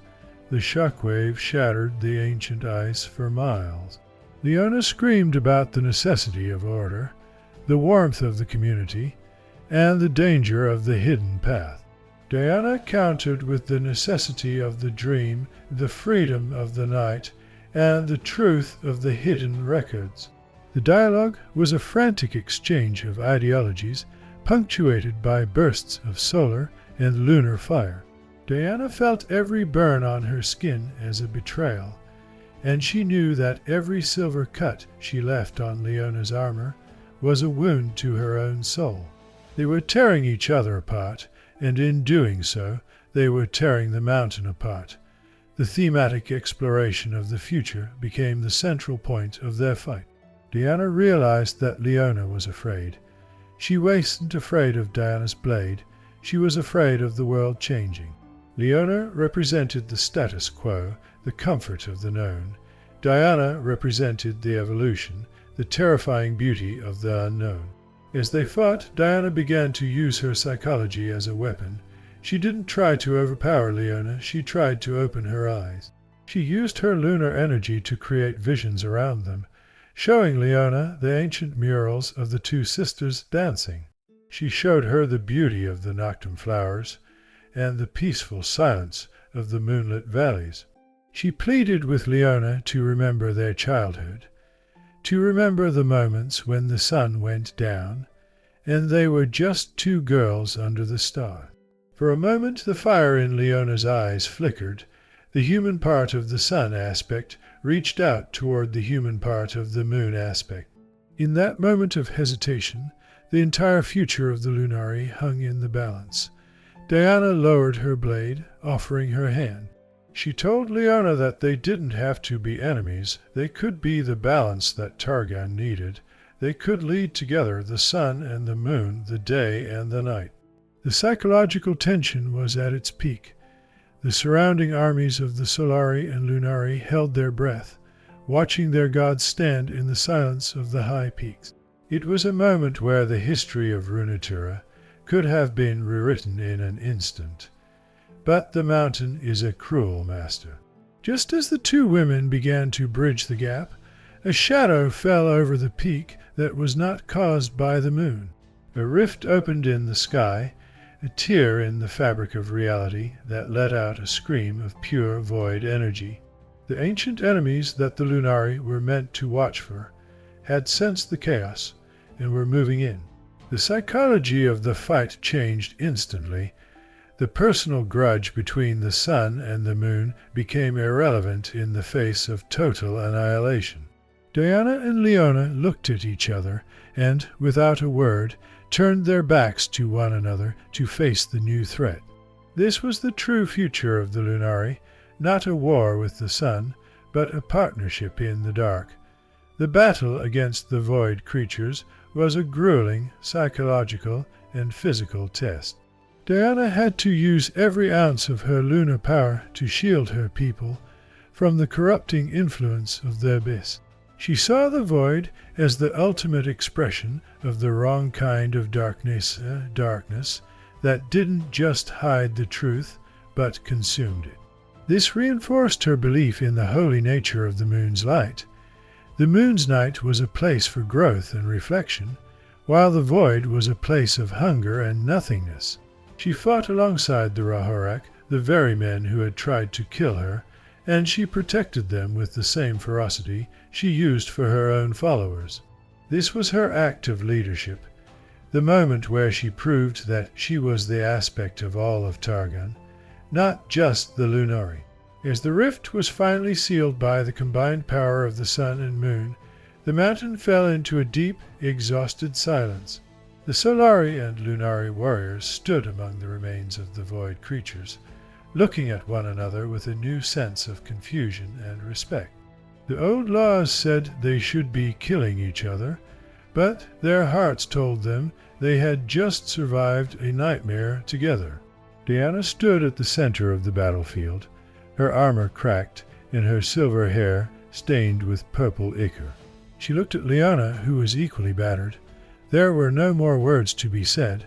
the shockwave shattered the ancient ice for miles. Leona screamed about the necessity of order, the warmth of the community, and the danger of the hidden path. Diana countered with the necessity of the dream, the freedom of the night, and the truth of the hidden records. The dialogue was a frantic exchange of ideologies, punctuated by bursts of solar and lunar fire. Diana felt every burn on her skin as a betrayal, and she knew that every silver cut she left on Leona's armor was a wound to her own soul. They were tearing each other apart, and in doing so, they were tearing the mountain apart. The thematic exploration of the future became the central point of their fight. Diana realized that Leona was afraid. She wasn't afraid of Diana's blade, she was afraid of the world changing. Leona represented the status quo, the comfort of the known. Diana represented the evolution, the terrifying beauty of the unknown. As they fought, Diana began to use her psychology as a weapon. She didn't try to overpower Leona, she tried to open her eyes. She used her lunar energy to create visions around them, showing Leona the ancient murals of the two sisters dancing. She showed her the beauty of the noctum flowers and the peaceful silence of the moonlit valleys. She pleaded with Leona to remember their childhood, to remember the moments when the sun went down, and they were just two girls under the star. For a moment the fire in Leona's eyes flickered. The human part of the sun aspect reached out toward the human part of the moon aspect. In that moment of hesitation, the entire future of the Lunari hung in the balance. Diana lowered her blade, offering her hand. She told Leona that they didn't have to be enemies. They could be the balance that Targan needed. They could lead together the sun and the moon, the day and the night. The psychological tension was at its peak. The surrounding armies of the Solari and Lunari held their breath, watching their gods stand in the silence of the high peaks. It was a moment where the history of Runeterra could have been rewritten in an instant. But the mountain is a cruel master. Just as the two women began to bridge the gap, a shadow fell over the peak that was not caused by the moon. A rift opened in the sky, a tear in the fabric of reality that let out a scream of pure void energy. The ancient enemies that the Lunari were meant to watch for had sensed the chaos and were moving in. The psychology of the fight changed instantly. The personal grudge between the sun and the moon became irrelevant in the face of total annihilation. Diana and Leona looked at each other and, without a word, turned their backs to one another to face the new threat. This was the true future of the Lunari, not a war with the sun, but a partnership in the dark. The battle against the void creatures was a grueling psychological and physical test. Diana had to use every ounce of her lunar power to shield her people from the corrupting influence of the abyss. She saw the void as the ultimate expression of the wrong kind of darkness that didn't just hide the truth, but consumed it. This reinforced her belief in the holy nature of the moon's light. The moon's night was a place for growth and reflection, while the void was a place of hunger and nothingness. She fought alongside the Rahorak, the very men who had tried to kill her, and she protected them with the same ferocity she used for her own followers. This was her act of leadership. the moment where she proved that she was the aspect of all of Targon, not just the Lunari. As the rift was finally sealed by the combined power of the sun and moon, the mountain fell into a deep, exhausted silence. The Solari and Lunari warriors stood among the remains of the void creatures, looking at one another with a new sense of confusion and respect. The old laws said they should be killing each other, but their hearts told them they had just survived a nightmare together. Diana stood at the center of the battlefield, her armor cracked and her silver hair stained with purple ichor. She looked at Liana, who was equally battered. There were no more words to be said.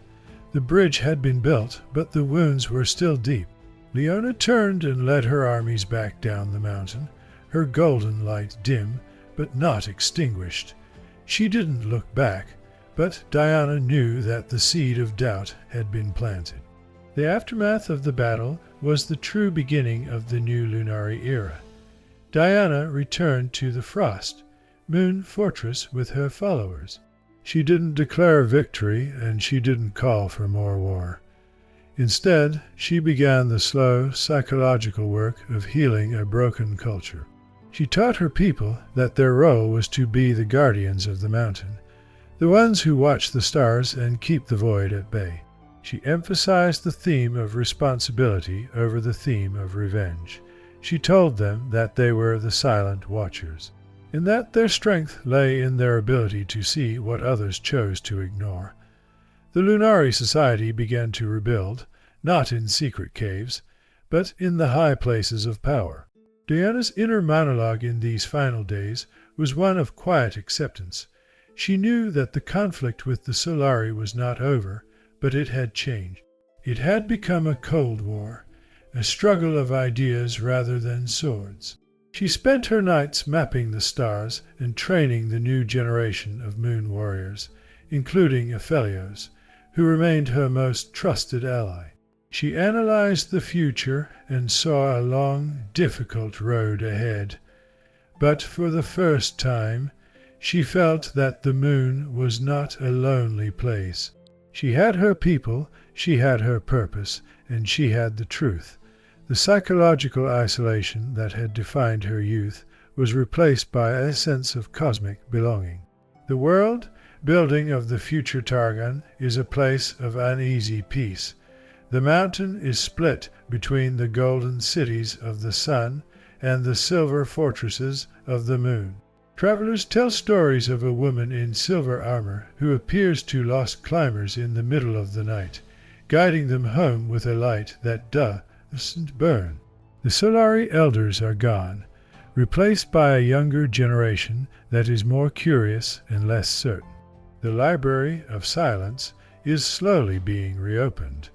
The bridge had been built, but the wounds were still deep. Liana turned and led her armies back down the mountain, her golden light dim, but not extinguished. She didn't look back, but Diana knew that the seed of doubt had been planted. The aftermath of the battle was the true beginning of the new Lunari era. Diana returned to the Frost, Moon Fortress with her followers. She didn't declare victory, and she didn't call for more war. Instead, she began the slow, psychological work of healing a broken culture. She taught her people that their role was to be the guardians of the mountain, the ones who watch the stars and keep the void at bay. She emphasized the theme of responsibility over the theme of revenge. She told them that they were the silent watchers, and that their strength lay in their ability to see what others chose to ignore. The Lunari society began to rebuild, not in secret caves, but in the high places of power. Diana's inner monologue in these final days was one of quiet acceptance. She knew that the conflict with the Solari was not over, but it had changed. It had become a Cold War, a struggle of ideas rather than swords. She spent her nights mapping the stars and training the new generation of moon warriors, including Aphelios, who remained her most trusted ally. She analyzed the future and saw a long, difficult road ahead. But for the first time, she felt that the moon was not a lonely place. She had her people, she had her purpose, and she had the truth. The psychological isolation that had defined her youth was replaced by a sense of cosmic belonging. The world building of the future Targon is a place of uneasy peace. The mountain is split between the golden cities of the sun and the silver fortresses of the moon. Travelers tell stories of a woman in silver armor who appears to lost climbers in the middle of the night, guiding them home with a light that doesn't burn. The Solari elders are gone, replaced by a younger generation that is more curious and less certain. The Library of Silence is slowly being reopened,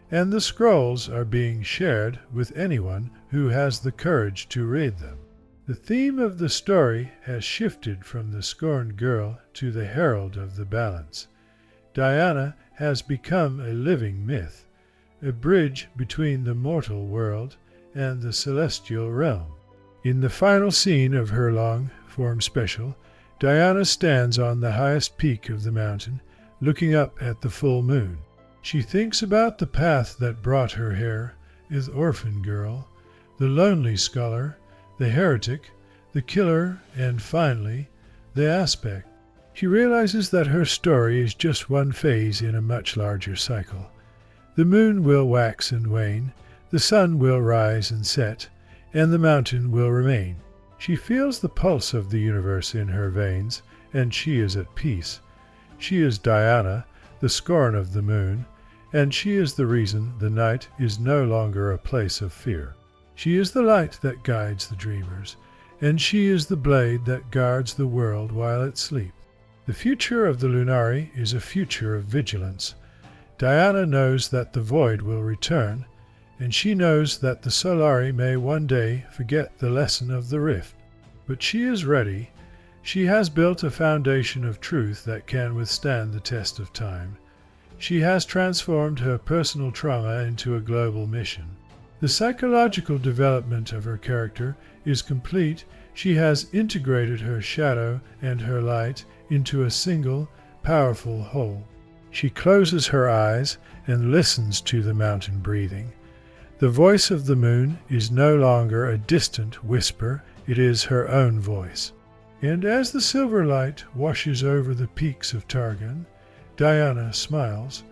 and the scrolls are being shared with anyone who has the courage to read them. The theme of the story has shifted from the Scorn girl to the herald of the balance. Diana has become a living myth, a bridge between the mortal world and the celestial realm. In the final scene of her long-form special, Diana stands on the highest peak of the mountain, looking up at the full moon. She thinks about the path that brought her here, the orphan girl, the lonely scholar, the heretic, the killer, and finally, the aspect. She realizes that her story is just one phase in a much larger cycle. The moon will wax and wane, the sun will rise and set, and the mountain will remain. She feels the pulse of the universe in her veins, and she is at peace. She is Diana, the scorn of the moon, and she is the reason the night is no longer a place of fear. She is the light that guides the dreamers, and she is the blade that guards the world while it sleeps. The future of the Lunari is a future of vigilance. Diana knows that the void will return, and she knows that the Solari may one day forget the lesson of the rift. But she is ready. She has built a foundation of truth that can withstand the test of time. She has transformed her personal trauma into a global mission. The psychological development of her character is complete. She has integrated her shadow and her light into a single, powerful whole. She closes her eyes and listens to the mountain breathing. The voice of the moon is no longer a distant whisper, it is her own voice. And as the silver light washes over the peaks of Targan, Diana smiles,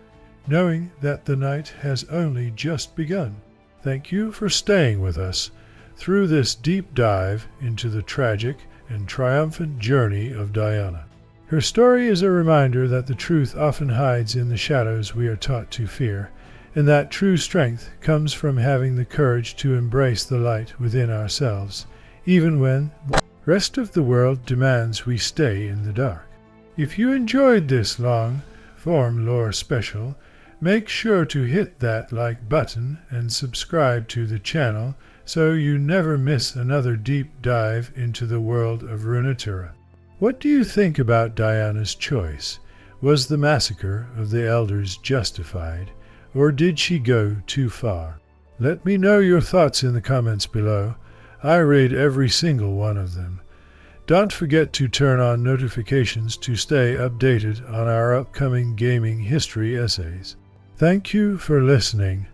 knowing that the night has only just begun. Thank you for staying with us through this deep dive into the tragic and triumphant journey of Diana. Her story is a reminder that the truth often hides in the shadows we are taught to fear, and that true strength comes from having the courage to embrace the light within ourselves, even when the rest of the world demands we stay in the dark. If you enjoyed this long-form lore special, make sure to hit that like button and subscribe to the channel so you never miss another deep dive into the world of Runeterra. What do you think about Diana's choice? Was the massacre of the elders justified, or did she go too far? Let me know your thoughts in the comments below. I read every single one of them. Don't forget to turn on notifications to stay updated on our upcoming gaming history essays. Thank you for listening.